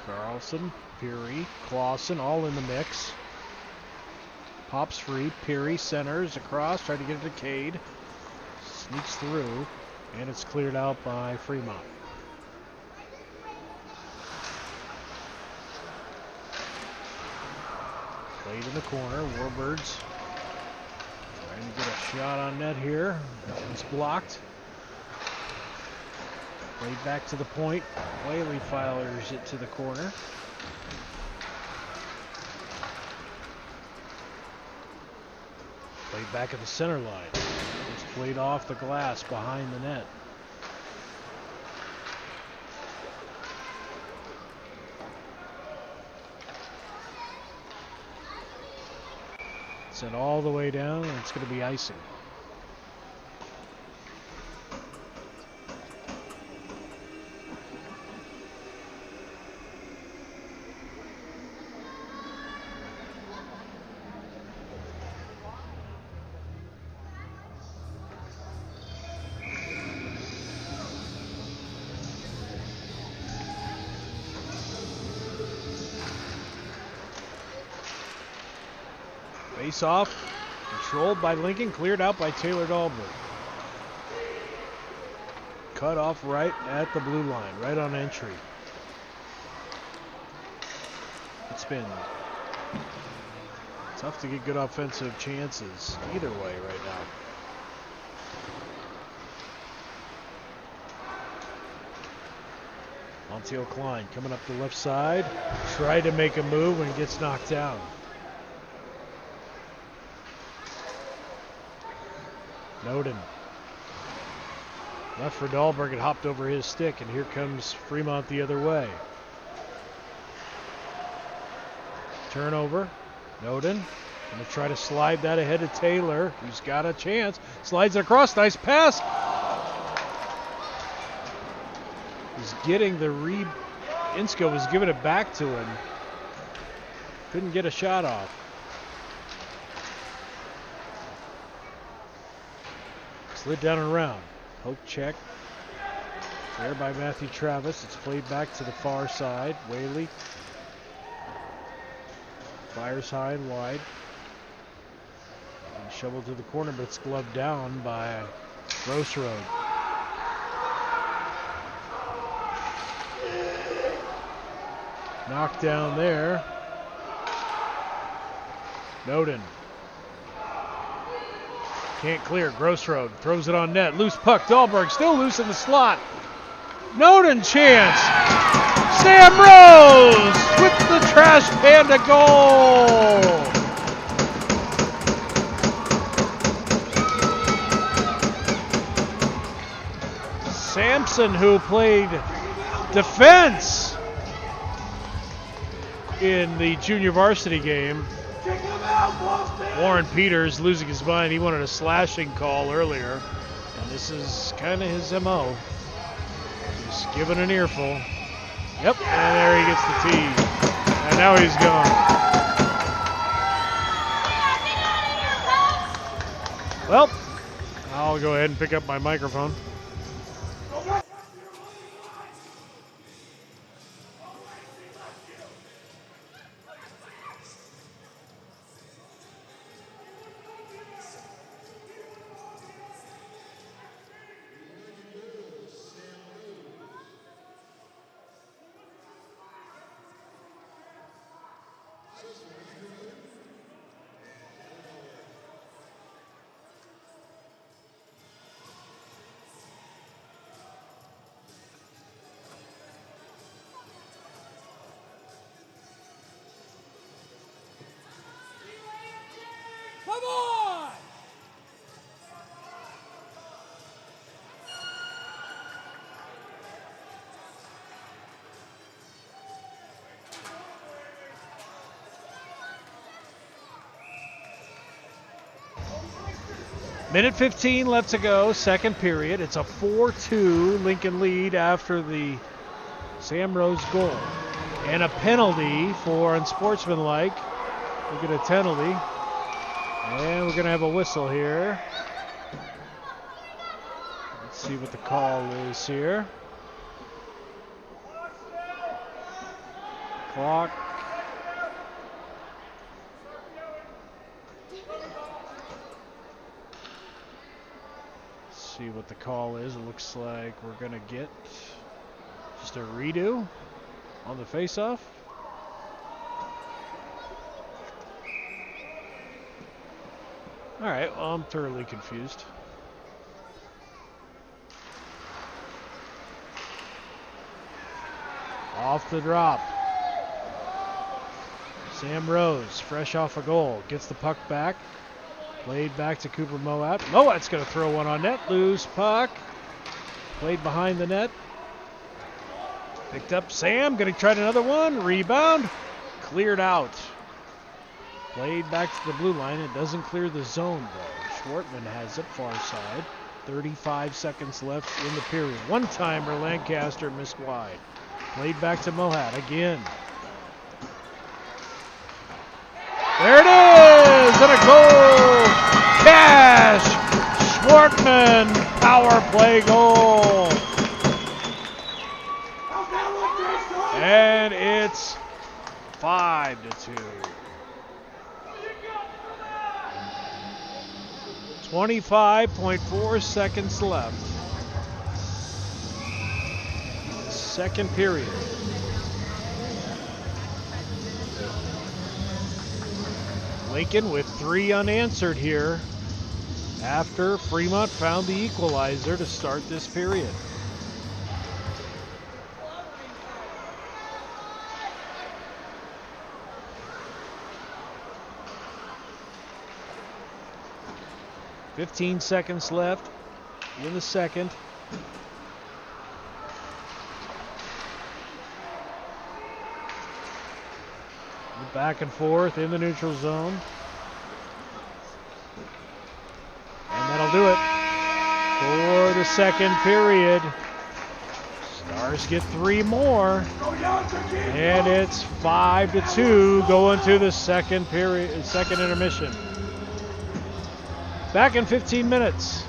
Carlson, Peary, Clausen all in the mix. Pops free. Peary centers across, trying to get it to Cade. Sneaks through, and it's cleared out by Fremont. Played in the corner. Warbirds trying to get a shot on net here. That one's blocked. Played back to the point. Whaley fires it to the corner. Played back at the center line. It's played off the glass behind the net. Sent all the way down, and it's going to be icing. Face off, controlled by Lincoln, cleared out by Taylor Dahlberg. Cut off right at the blue line, right on entry. It's been tough to get good offensive chances either way right now. Montiel Klein coming up the left side, tried to make a move and gets knocked down. Noden. Left for Dahlberg, it hopped over his stick, and here comes Fremont the other way. Turnover. Noden going to try to slide that ahead to Taylor, who's got a chance. Slides it across. Nice pass. He's getting the read. Insko was giving it back to him. Couldn't get a shot off. Slid down and around. Poke check. There by Matthew Travis. It's played back to the far side. Whaley fires high and wide. And shoveled to the corner, but it's gloved down by Grossroad. Knocked down there. Noden. Can't clear. Grossroad throws it on net. Loose puck. Dahlberg still loose in the slot. Noden chance. Sam Rose with the Trash Panda goal. Sampson, who played defense in the junior varsity game. Warren Peters losing his mind. He wanted a slashing call earlier, and this is kind of his MO. Just giving an earful. Yep, and there he gets the tee. And now he's gone. Well, I'll go ahead and pick up my microphone. Minute 15 left to go, second period. It's a 4-2 Lincoln lead after the Sam Rose goal. And a penalty for unsportsmanlike. We'll get a penalty. And we're going to have a whistle here. Let's see what the call is here. Clock. See what the call is. It looks like we're going to get just a redo on the face-off. All right, well, I'm thoroughly confused. Off the drop. Sam Rose, fresh off a goal, gets the puck back. Played back to Cooper Moat. Moat's going to throw one on net. Loose puck. Played behind the net. Picked up Sam. Going to try another one. Rebound. Cleared out. Played back to the blue line. It doesn't clear the zone, though. Schwartman has it far side. 35 seconds left in the period. One-timer Lancaster missed wide. Played back to Moat again. There it is! And a goal! Cash! Schwartman power play goal! And it's 5-2. 25.4 seconds left. Second period. Lincoln with 3 unanswered here after Fremont found the equalizer to start this period. "15 seconds left in the second. Back and forth in the neutral zone. And that'll do it for the second period. Stars get 3 more. And it's 5-2 going to the second period, second intermission. Back in 15 minutes.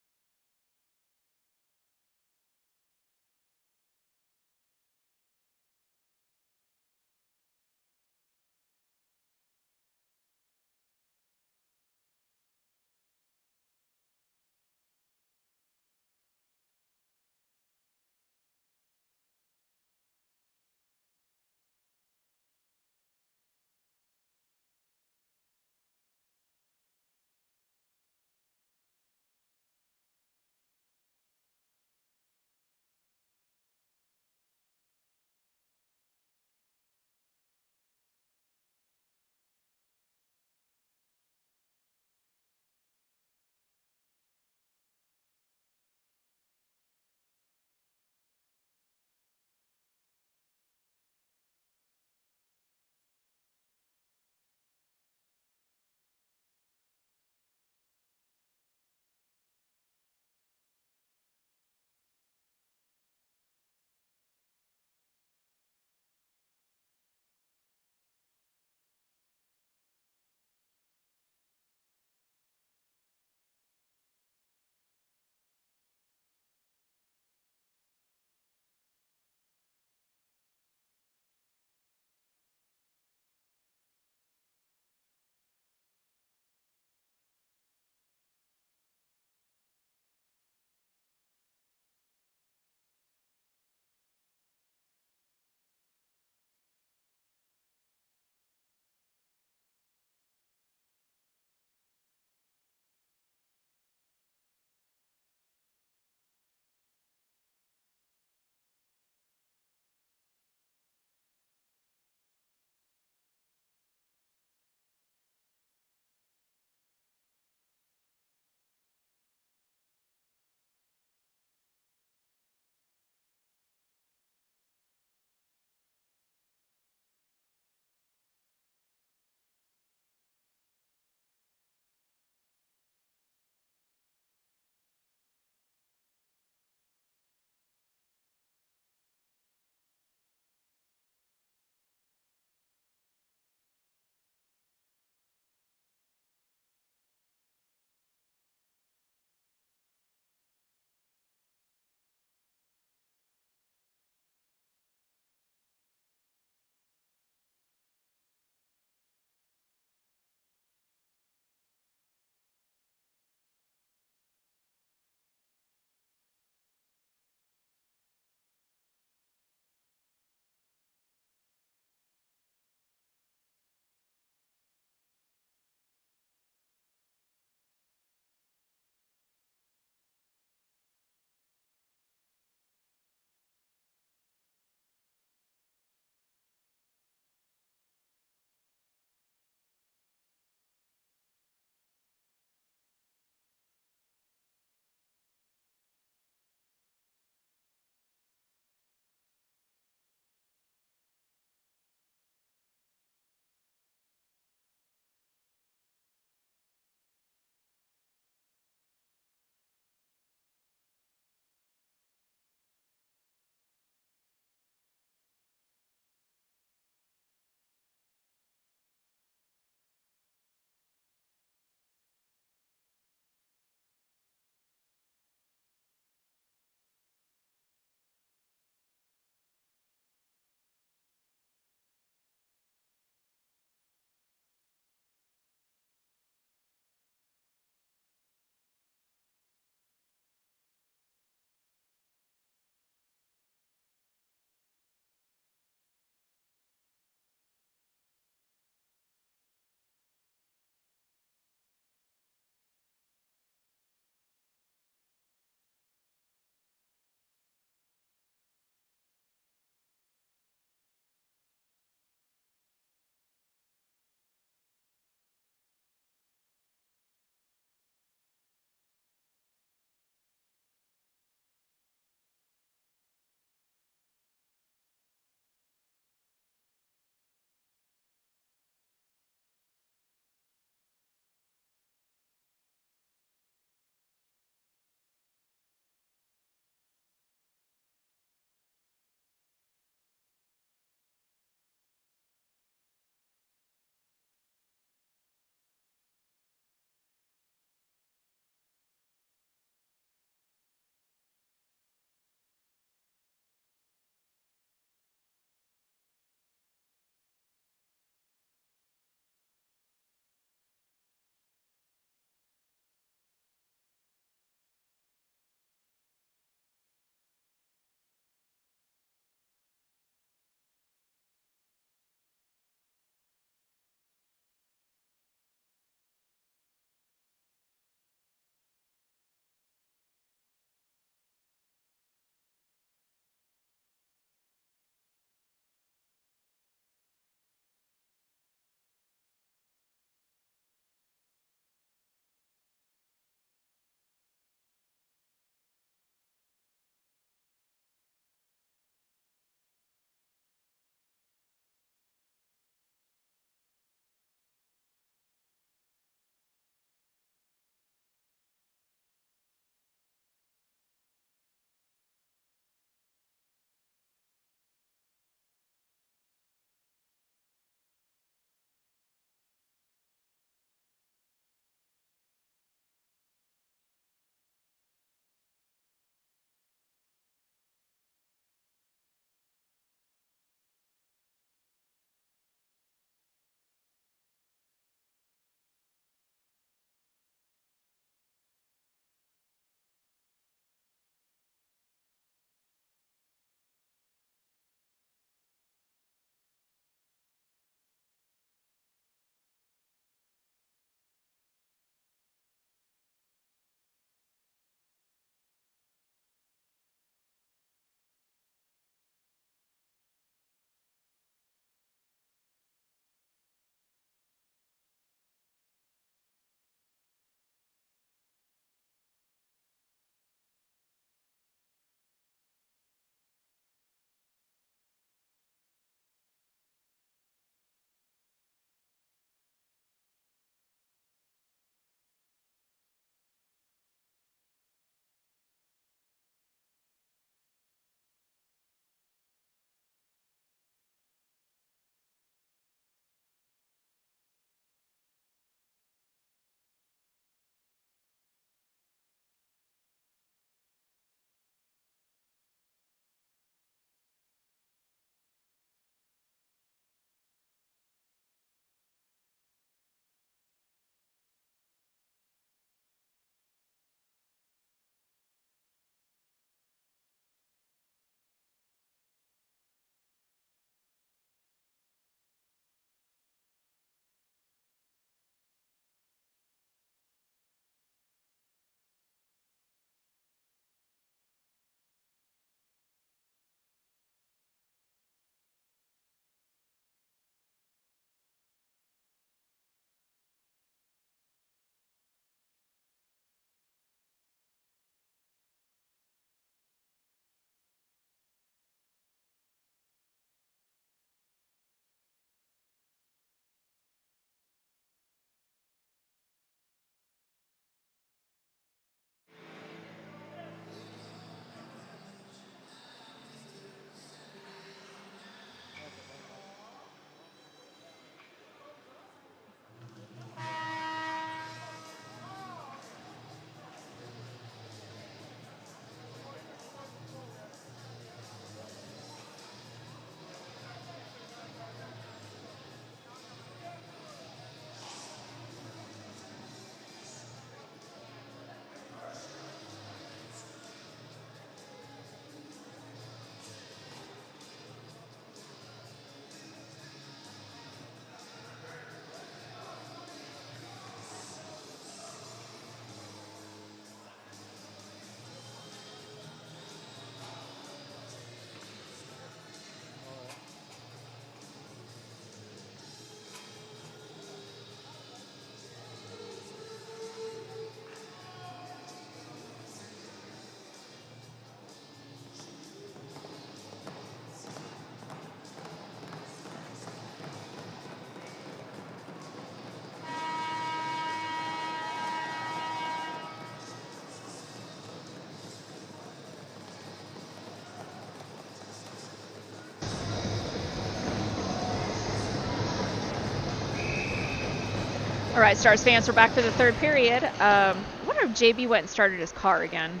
right, Stars fans, we're back for the third period. I wonder if JB went and started his car again.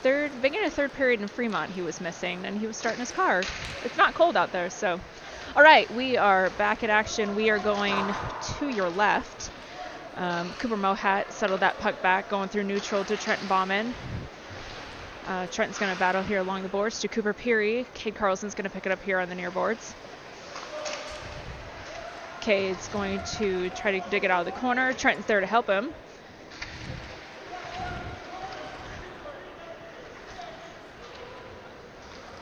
Beginning of third period in Fremont, he was missing, and he was starting his car. It's not cold out there, so. All right, we are back in action. We are going to your left. Cooper Mohat settled that puck back, going through neutral to Trenton Bauman. Trenton's going to battle here along the boards to Cooper Peary. Cade Carlson's going to pick it up here on the near boards. Cade's going to try to dig it out of the corner. Trenton's there to help him.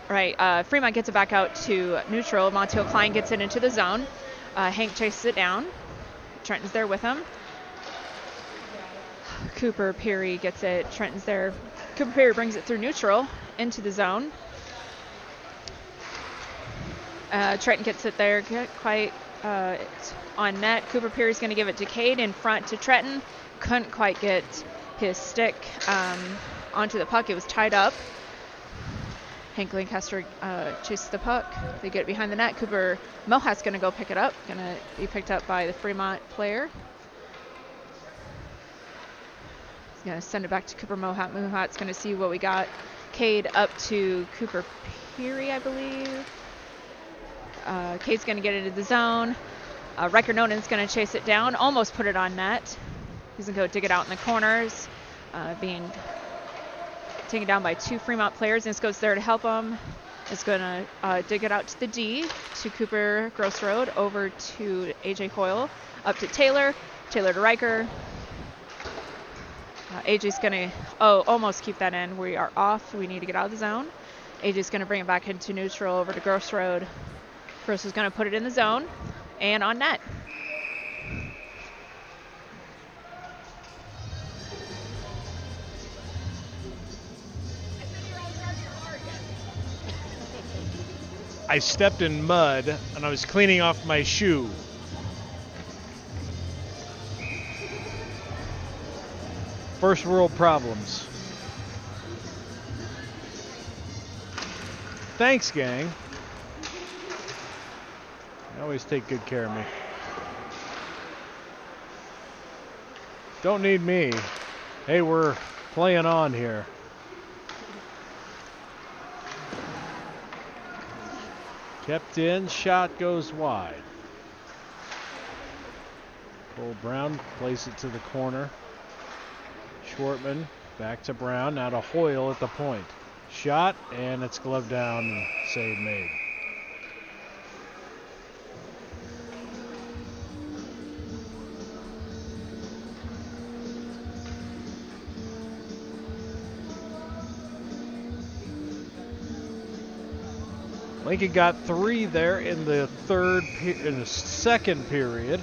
All right, Fremont gets it back out to neutral. Montiel Klein gets it into the zone. Hank chases it down. Trenton's there with him. Cooper Peary gets it. Trenton's there. Cooper Peary brings it through neutral into the zone. Trenton gets it there. Quite on net. Cooper Peary's going to give it to Cade in front to Trenton. Couldn't quite get his stick onto the puck. It was tied up. Hank Lancaster chases the puck. They get it behind the net. Cooper Mohat's going to go pick it up. Going to be picked up by the Fremont player. He's going to send it back to Cooper Mohat. Mohat's going to see what we got. Cade up to Cooper Peary, I believe. Cade's going to get it into the zone. Riker Nonan's going to chase it down. Almost put it on net. He's going to go dig it out in the corners. Being taken down by two Fremont players. This goes there to help him. It's going to dig it out to the D, to Cooper Gross Road, over to AJ Hoyle, up to Taylor. Taylor to Riker. AJ's going to, almost keep that in. We are off. We need to get out of the zone. AJ's going to bring it back into neutral over to Gross Road. Gross is going to put it in the zone and on net. I stepped in mud and I was cleaning off my shoe. First world problems. Thanks, gang. You always take good care of me. Don't need me. Hey, we're playing on here. Kept in, shot goes wide. Cole Brown plays it to the corner. Schwartman back to Brown, now to Hoyle at the point. Shot, and it's gloved down, and save made. Lincoln got 3 there in the second period.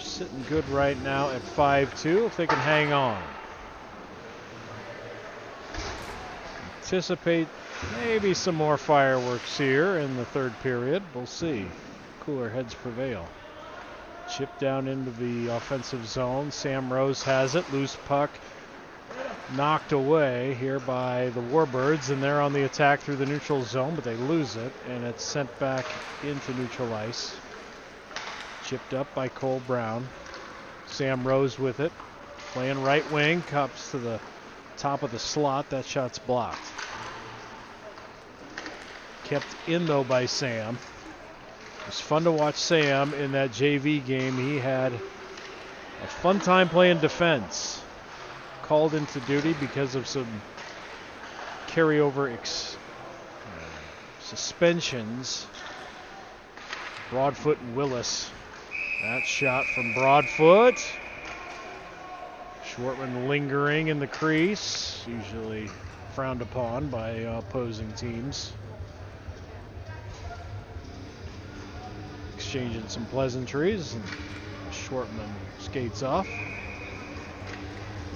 Sitting good right now at 5-2 if they can hang on. Anticipate maybe some more fireworks here in the third period. We'll see. Cooler heads prevail. Chip down into the offensive zone. Sam Rose has it. Loose puck. Knocked away here by the Warbirds, and they're on the attack through the neutral zone, but they lose it, and it's sent back into neutral ice. Chipped up by Cole Brown. Sam Rose with it. Playing right wing, comes to the top of the slot. That shot's blocked. Kept in, though, by Sam. It was fun to watch Sam in that JV game. He had a fun time playing defense. Called into duty because of some carryover suspensions. Broadfoot and Willis. That shot from Broadfoot. Schwartman lingering in the crease, usually frowned upon by opposing teams. Exchanging some pleasantries, and Schwartman skates off.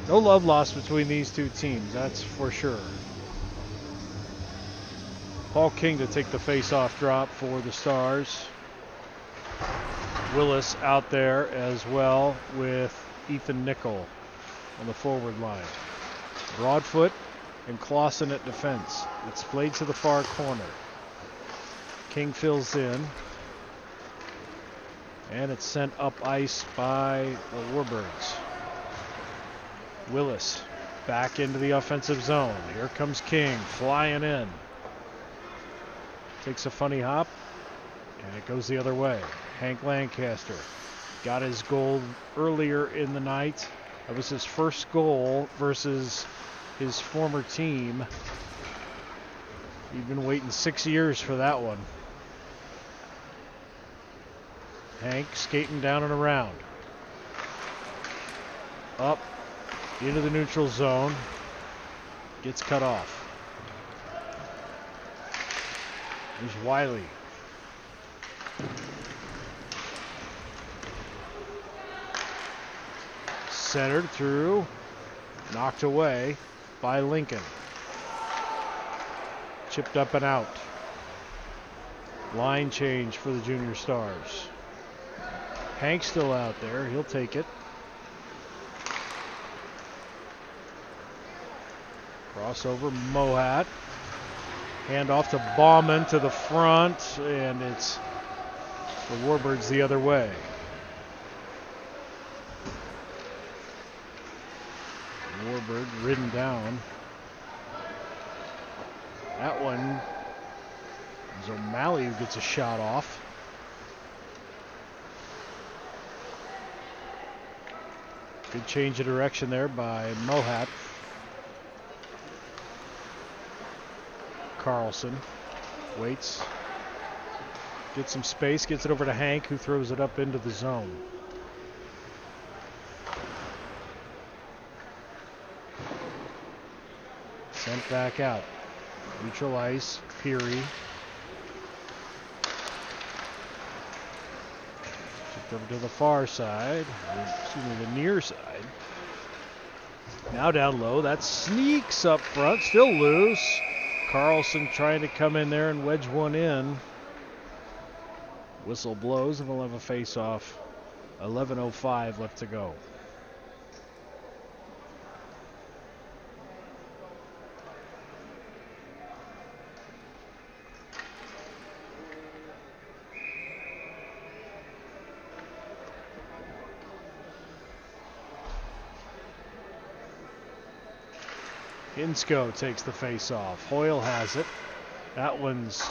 No love lost between these two teams, that's for sure. Paul King to take the face-off drop for the Stars. Willis out there as well with Ethan Nickel on the forward line. Broadfoot and Clausen at defense. It's played to the far corner. King fills in. And it's sent up ice by the Warbirds. Willis back into the offensive zone. Here comes King flying in. Takes a funny hop, and it goes the other way. Hank Lancaster got his goal earlier in the night. That was his first goal versus his former team. He'd been waiting 6 years for that one. Hank skating down and around. Up into the neutral zone. Gets cut off. There's Wiley. Centered through. Knocked away by Lincoln. Chipped up and out. Line change for the Junior Stars. Hank's still out there. He'll take it. Crossover, Mohat. Hand off to Bauman to the front, and it's the Warbirds the other way. Warbird ridden down. That one is O'Malley who gets a shot off. Good change of direction there by Mohat. Carlson waits, gets some space, gets it over to Hank, who throws it up into the zone. Sent back out. Neutral ice, Peary. Chipped over to the far side, excuse me, the near side. Now down low, that sneaks up front, still loose. Carlson trying to come in there and wedge one in. Whistle blows and we'll have a face-off. 11:05 left to go. Insko takes the face off. Hoyle has it. That one's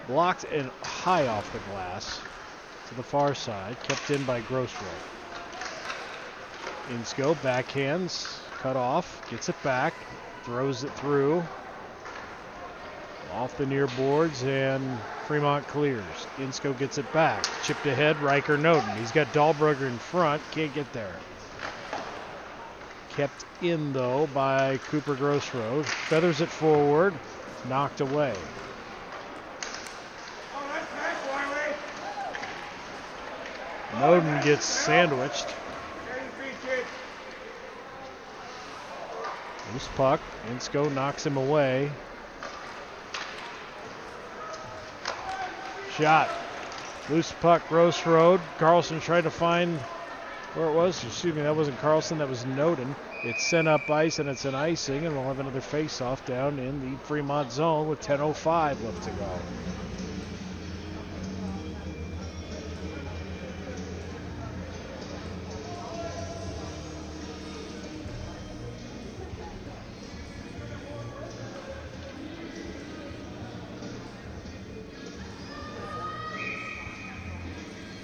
blocked and high off the glass to the far side. Kept in by Grossrow. Insko backhands, cut off, gets it back, throws it through. Off the near boards, and Fremont clears. Insko gets it back. Chipped ahead, Riker Noden. He's got Dahlberger in front, can't get there. Kept in, though, by Cooper Grossroad. Feathers it forward, knocked away. Noden gets sandwiched. Loose puck. Insko knocks him away. Shot. Loose puck, Grossroad. Carlson tried to find where it was. Excuse me, that wasn't Carlson, that was Noden. It's sent up ice, and it's an icing, and we'll have another face-off down in the Fremont zone with 10:05 left to go.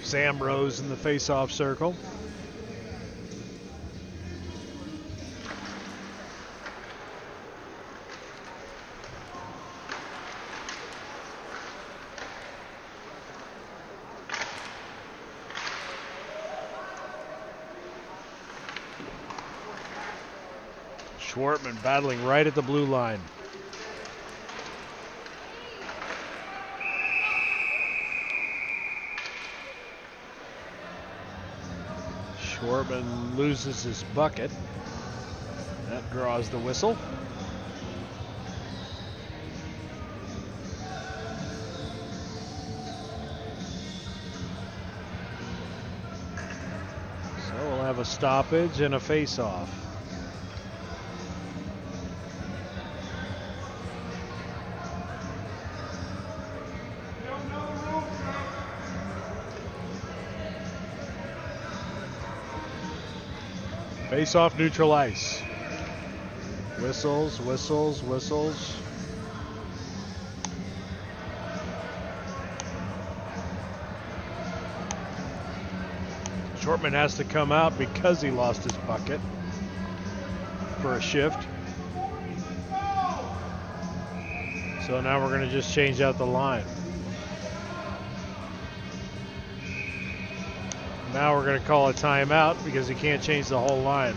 Sam Rose in the face-off circle. Schwartman battling right at the blue line. Schwartman loses his bucket. That draws the whistle. So we'll have a stoppage and a face-off. Face off neutral ice. Whistles, whistles, whistles. Shortman has to come out because he lost his bucket for a shift. So now we're going to just change out the line. Now we're going to call a timeout because he can't change the whole line.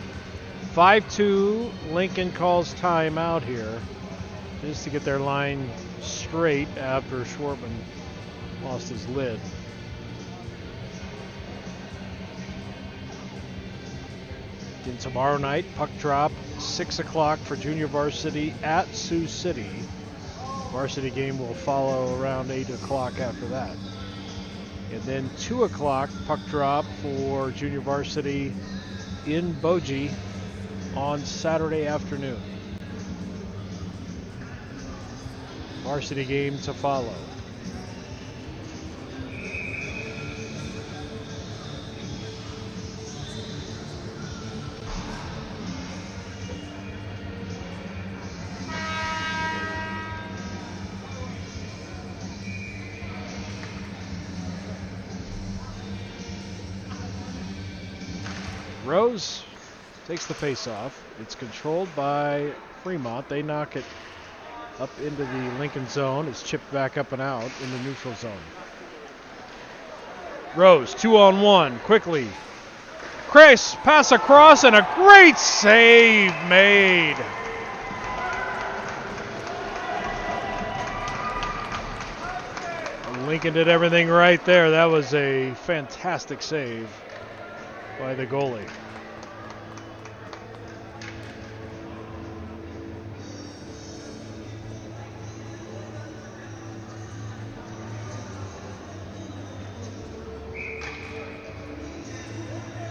5-2, Lincoln calls timeout here just to get their line straight after Schwartman lost his lid. Then tomorrow night, puck drop, 6 o'clock for junior varsity at Sioux City. Varsity game will follow around 8 o'clock after that. And then 2 o'clock, puck drop for junior varsity in Bogie on Saturday afternoon. Varsity game to follow. Rose takes the face-off. It's controlled by Fremont. They knock it up into the Lincoln zone. It's chipped back up and out in the neutral zone. Rose, 2-on-1, quickly. Chris, pass across, and a great save made. Lincoln did everything right there. That was a fantastic save by the goalie.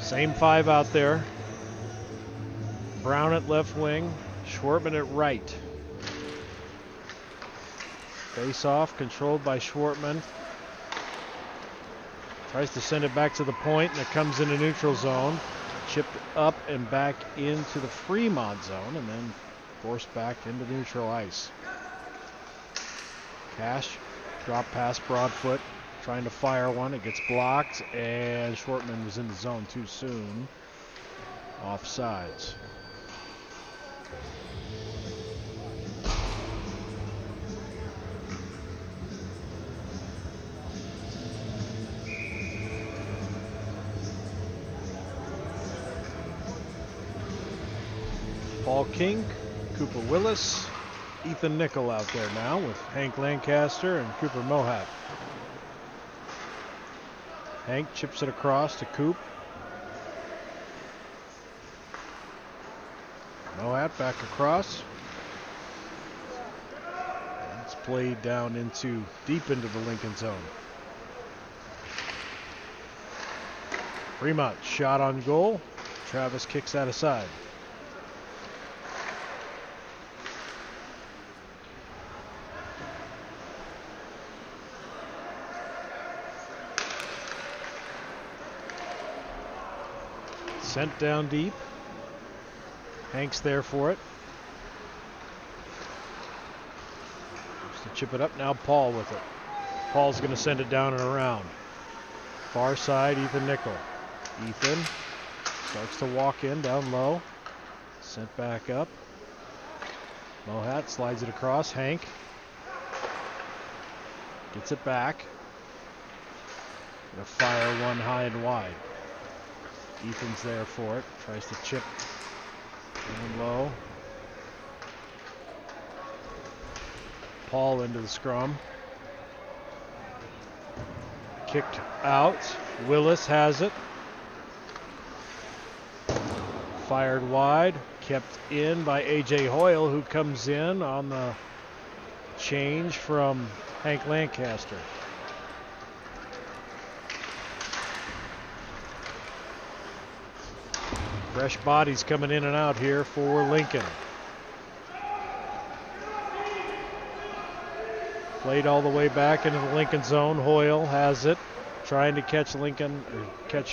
Same five out there. Brown at left wing, Schwartman at right. Face off, controlled by Schwartman. Tries to send it back to the point, and it comes into neutral zone. Chipped up and back into the Fremont zone, and then forced back into neutral ice. Cash, drop pass, Broadfoot, trying to fire one. It gets blocked, and Schwartman was in the zone too soon. Offsides. Paul King, Cooper Willis, Ethan Nickel out there now with Hank Lancaster and Cooper Mohat. Hank chips it across to Coop. Mohat back across. It's played down deep into the Lincoln zone. Fremont shot on goal. Travis kicks that aside. Sent down deep. Hank's there for it. Just to chip it up. Now Paul with it. Paul's going to send it down and around. Far side, Ethan Nickel. Ethan starts to walk in down low. Sent back up. Mohat slides it across. Hank gets it back. Gonna fire one high and wide. Ethan's there for it. Tries to chip down low. Paul into the scrum. Kicked out. Willis has it. Fired wide. Kept in by A.J. Hoyle, who comes in on the change from Hank Lancaster. Fresh bodies coming in and out here for Lincoln. Played all the way back into the Lincoln zone. Hoyle has it, trying to catch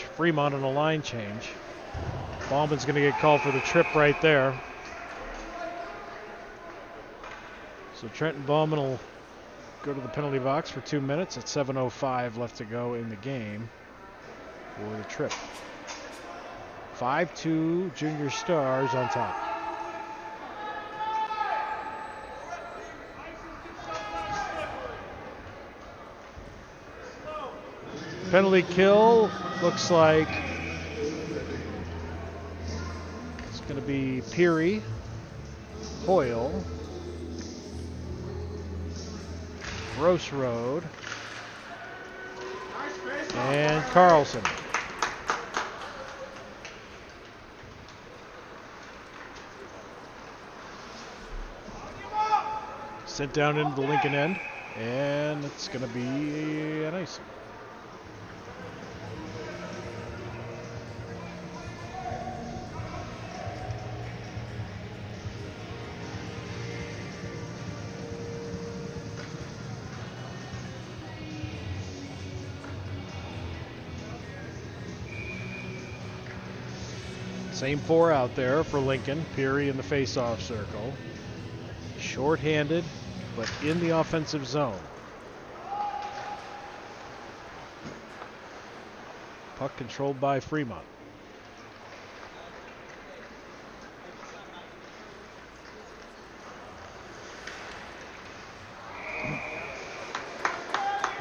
Fremont on a line change. Bauman's going to get called for the trip right there. So Trenton Bauman will go to the penalty box for 2 minutes at 7:05 left to go in the game for the trip. 5-2 Junior Stars on top. Penalty kill looks like it's going to be Peary, Hoyle, Gross Road, and Carlson. Sent down into the Lincoln end, and it's going to be an icing. Same four out there for Lincoln. Peary in the face-off circle. Short-handed, but in the offensive zone. Puck controlled by Fremont.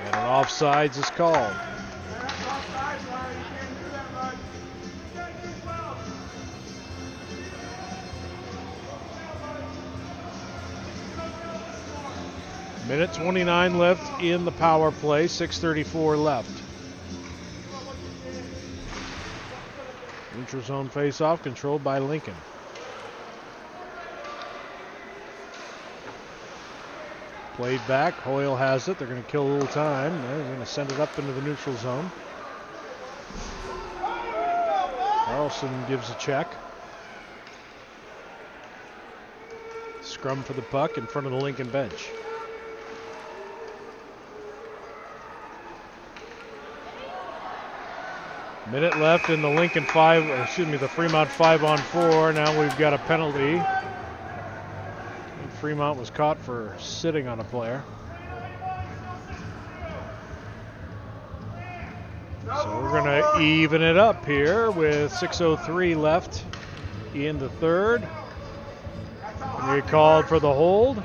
And an offsides is called. Minute 29 left in the power play, 6:34 left. Neutral zone face-off controlled by Lincoln. Played back, Hoyle has it. They're going to kill a little time. They're going to send it up into the neutral zone. Carlson gives a check. Scrum for the puck in front of the Lincoln bench. Minute left in the Lincoln the Fremont 5-on-4. Now we've got a penalty. Fremont was caught for sitting on a player. So we're going to even it up here with 6:03 left in the third. We called for the hold.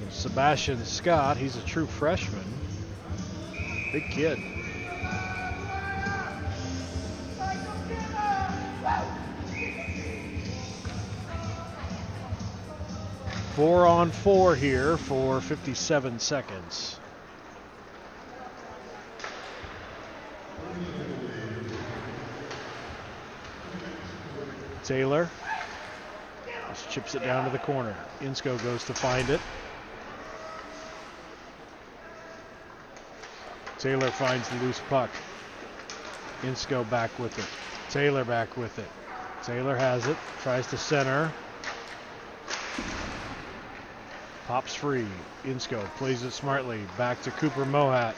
Sebastian Scott, he's a true freshman. Big kid. Four on four here for 57 seconds. Taylor just chips it down to the corner. Insko goes to find it. Taylor finds the loose puck. Insko back with it. Taylor back with it. Taylor has it. Tries to center. Pops free. Insko plays it smartly. Back to Cooper Mohat.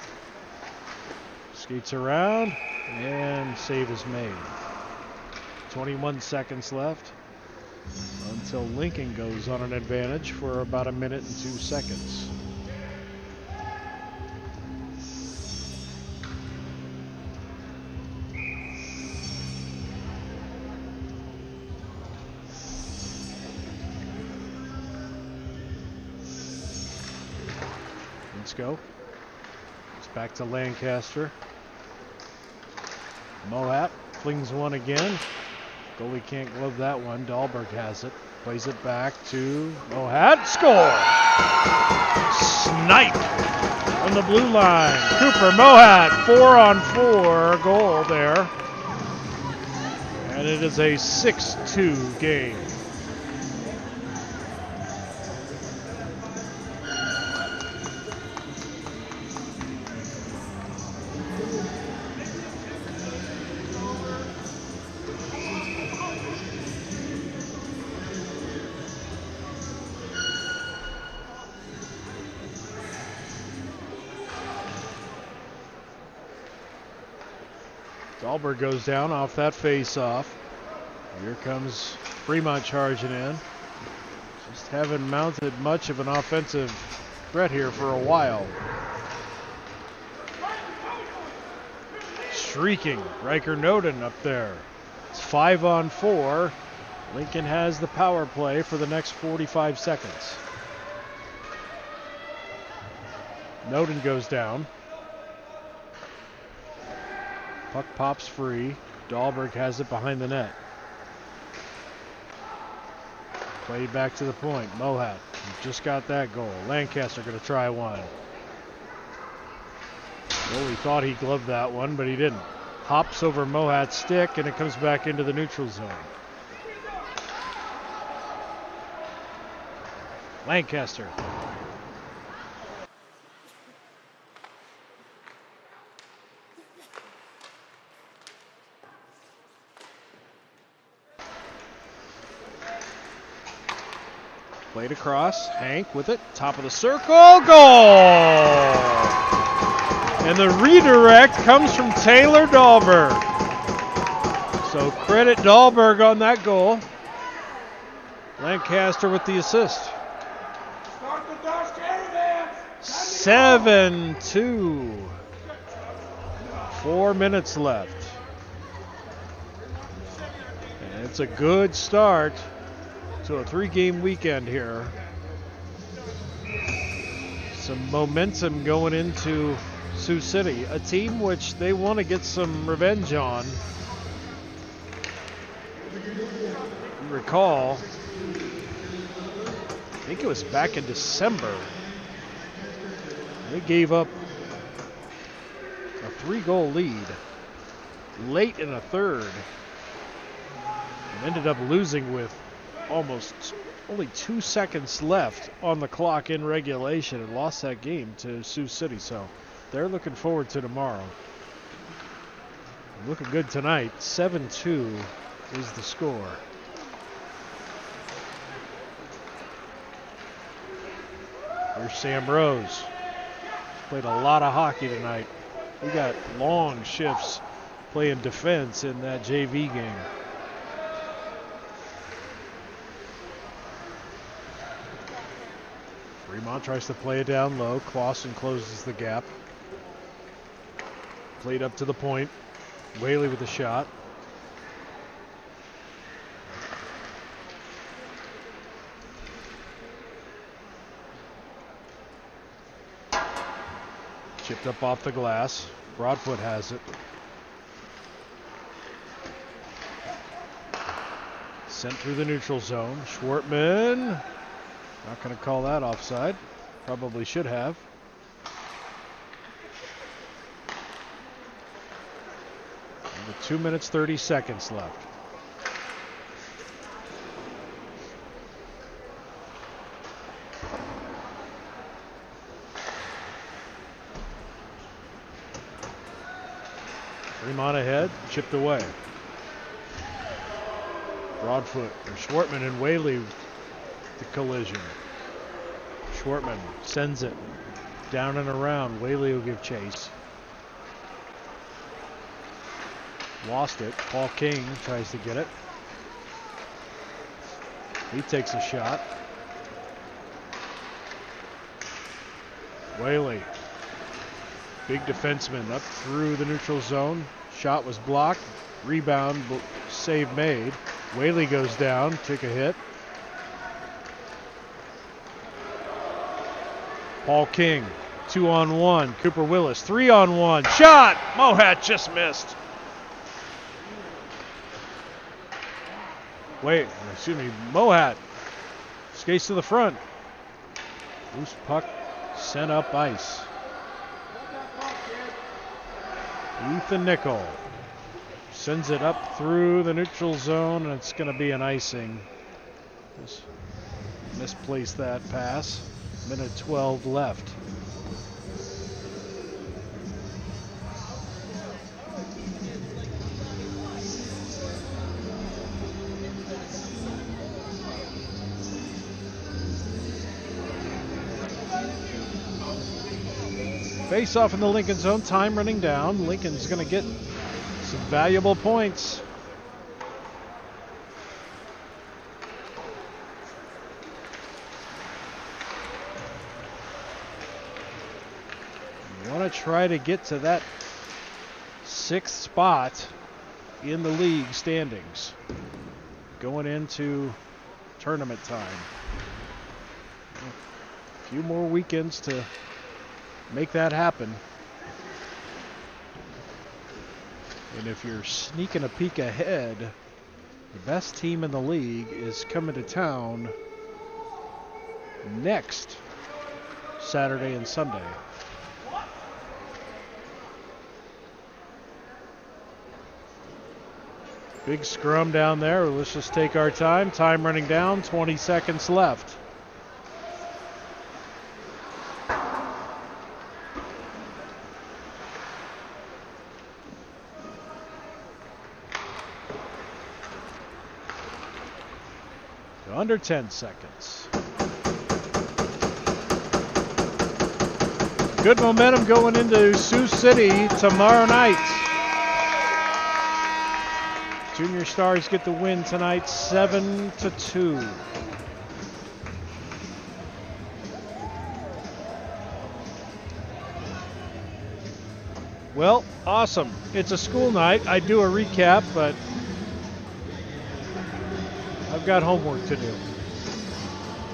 Skates around. And save is made. 21 seconds left until Lincoln goes on an advantage for about a minute and 2 seconds. Go. It's back to Lancaster. Mohat flings one again. Goalie can't glove that one. Dahlberg has it. Plays it back to Mohat. Score! Snipe on the blue line. Cooper Mohat, 4-on-4 goal there. And it is a 6-2 game. Dahlberg goes down off that face-off. Here comes Fremont charging in. Just haven't mounted much of an offensive threat here for a while. Streaking, Riker Noden up there. It's 5-on-4. Lincoln has the power play for the next 45 seconds. Noden goes down. Puck pops free. Dahlberg has it behind the net. Played back to the point. Mohat just got that goal. Lancaster going to try one. Well, he thought he gloved that one, but he didn't. Hops over Mohat's stick, and it comes back into the neutral zone. Lancaster. Played across. Hank with it. Top of the circle. Goal! And the redirect comes from Taylor Dahlberg. So credit Dahlberg on that goal. Lancaster with the assist. 7-2. 4 minutes left. And it's a good start to a 3-game weekend here. Some momentum going into Sioux City, a team which they want to get some revenge on. You recall, I think it was back in December, they gave up a 3-goal lead late in a third and ended up losing with almost only 2 seconds left on the clock in regulation and lost that game to Sioux City. So they're looking forward to tomorrow. Looking good tonight. 7-2 is the score. Here's Sam Rose. Played a lot of hockey tonight. He got long shifts playing defense in that JV game. Fremont tries to play it down low. Clausen closes the gap. Played up to the point. Whaley with a shot. Chipped up off the glass. Broadfoot has it. Sent through the neutral zone. Schwartman. Not going to call that offside. Probably should have. With 2 minutes, 30 seconds left. Fremont ahead, chipped away. Broadfoot, or Schwartman and Whaley, the collision. Schwartman sends it down and around. Whaley will give chase. Lost it. Paul King tries to get it. He takes a shot. Whaley. Big defenseman up through the neutral zone. Shot was blocked. Rebound, save made. Whaley goes down, take a hit. Paul King, 2-on-1. Cooper Willis, 3-on-1. Shot! Mohat just missed. Mohat skates to the front. Loose puck sent up ice. Ethan Nickel sends it up through the neutral zone, and it's going to be an icing. Just misplaced that pass. Minute 12 left. Face off in the Lincoln zone. Time running down. Lincoln's going to get Some valuable points. You want to try to get to that 6th spot in the league standings going into tournament time. A few more weekends to make that happen. And if you're sneaking a peek ahead, the best team in the league is coming to town next Saturday and Sunday. Big scrum down there. Let's just take our time. Time running down, 20 seconds left. Under 10 seconds. Good momentum going into Sioux City tomorrow night. Junior Stars get the win tonight, 7-2. Well, awesome. It's a school night. I do a recap, but I've got homework to do.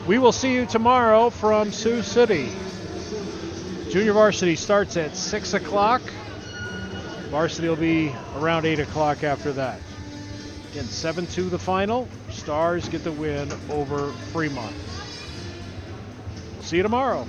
We will see you tomorrow from Sioux City. Junior varsity starts at 6 o'clock. Varsity will be around 8 o'clock after that. Again, 7-2 the final. Stars get the win over Fremont. See you tomorrow.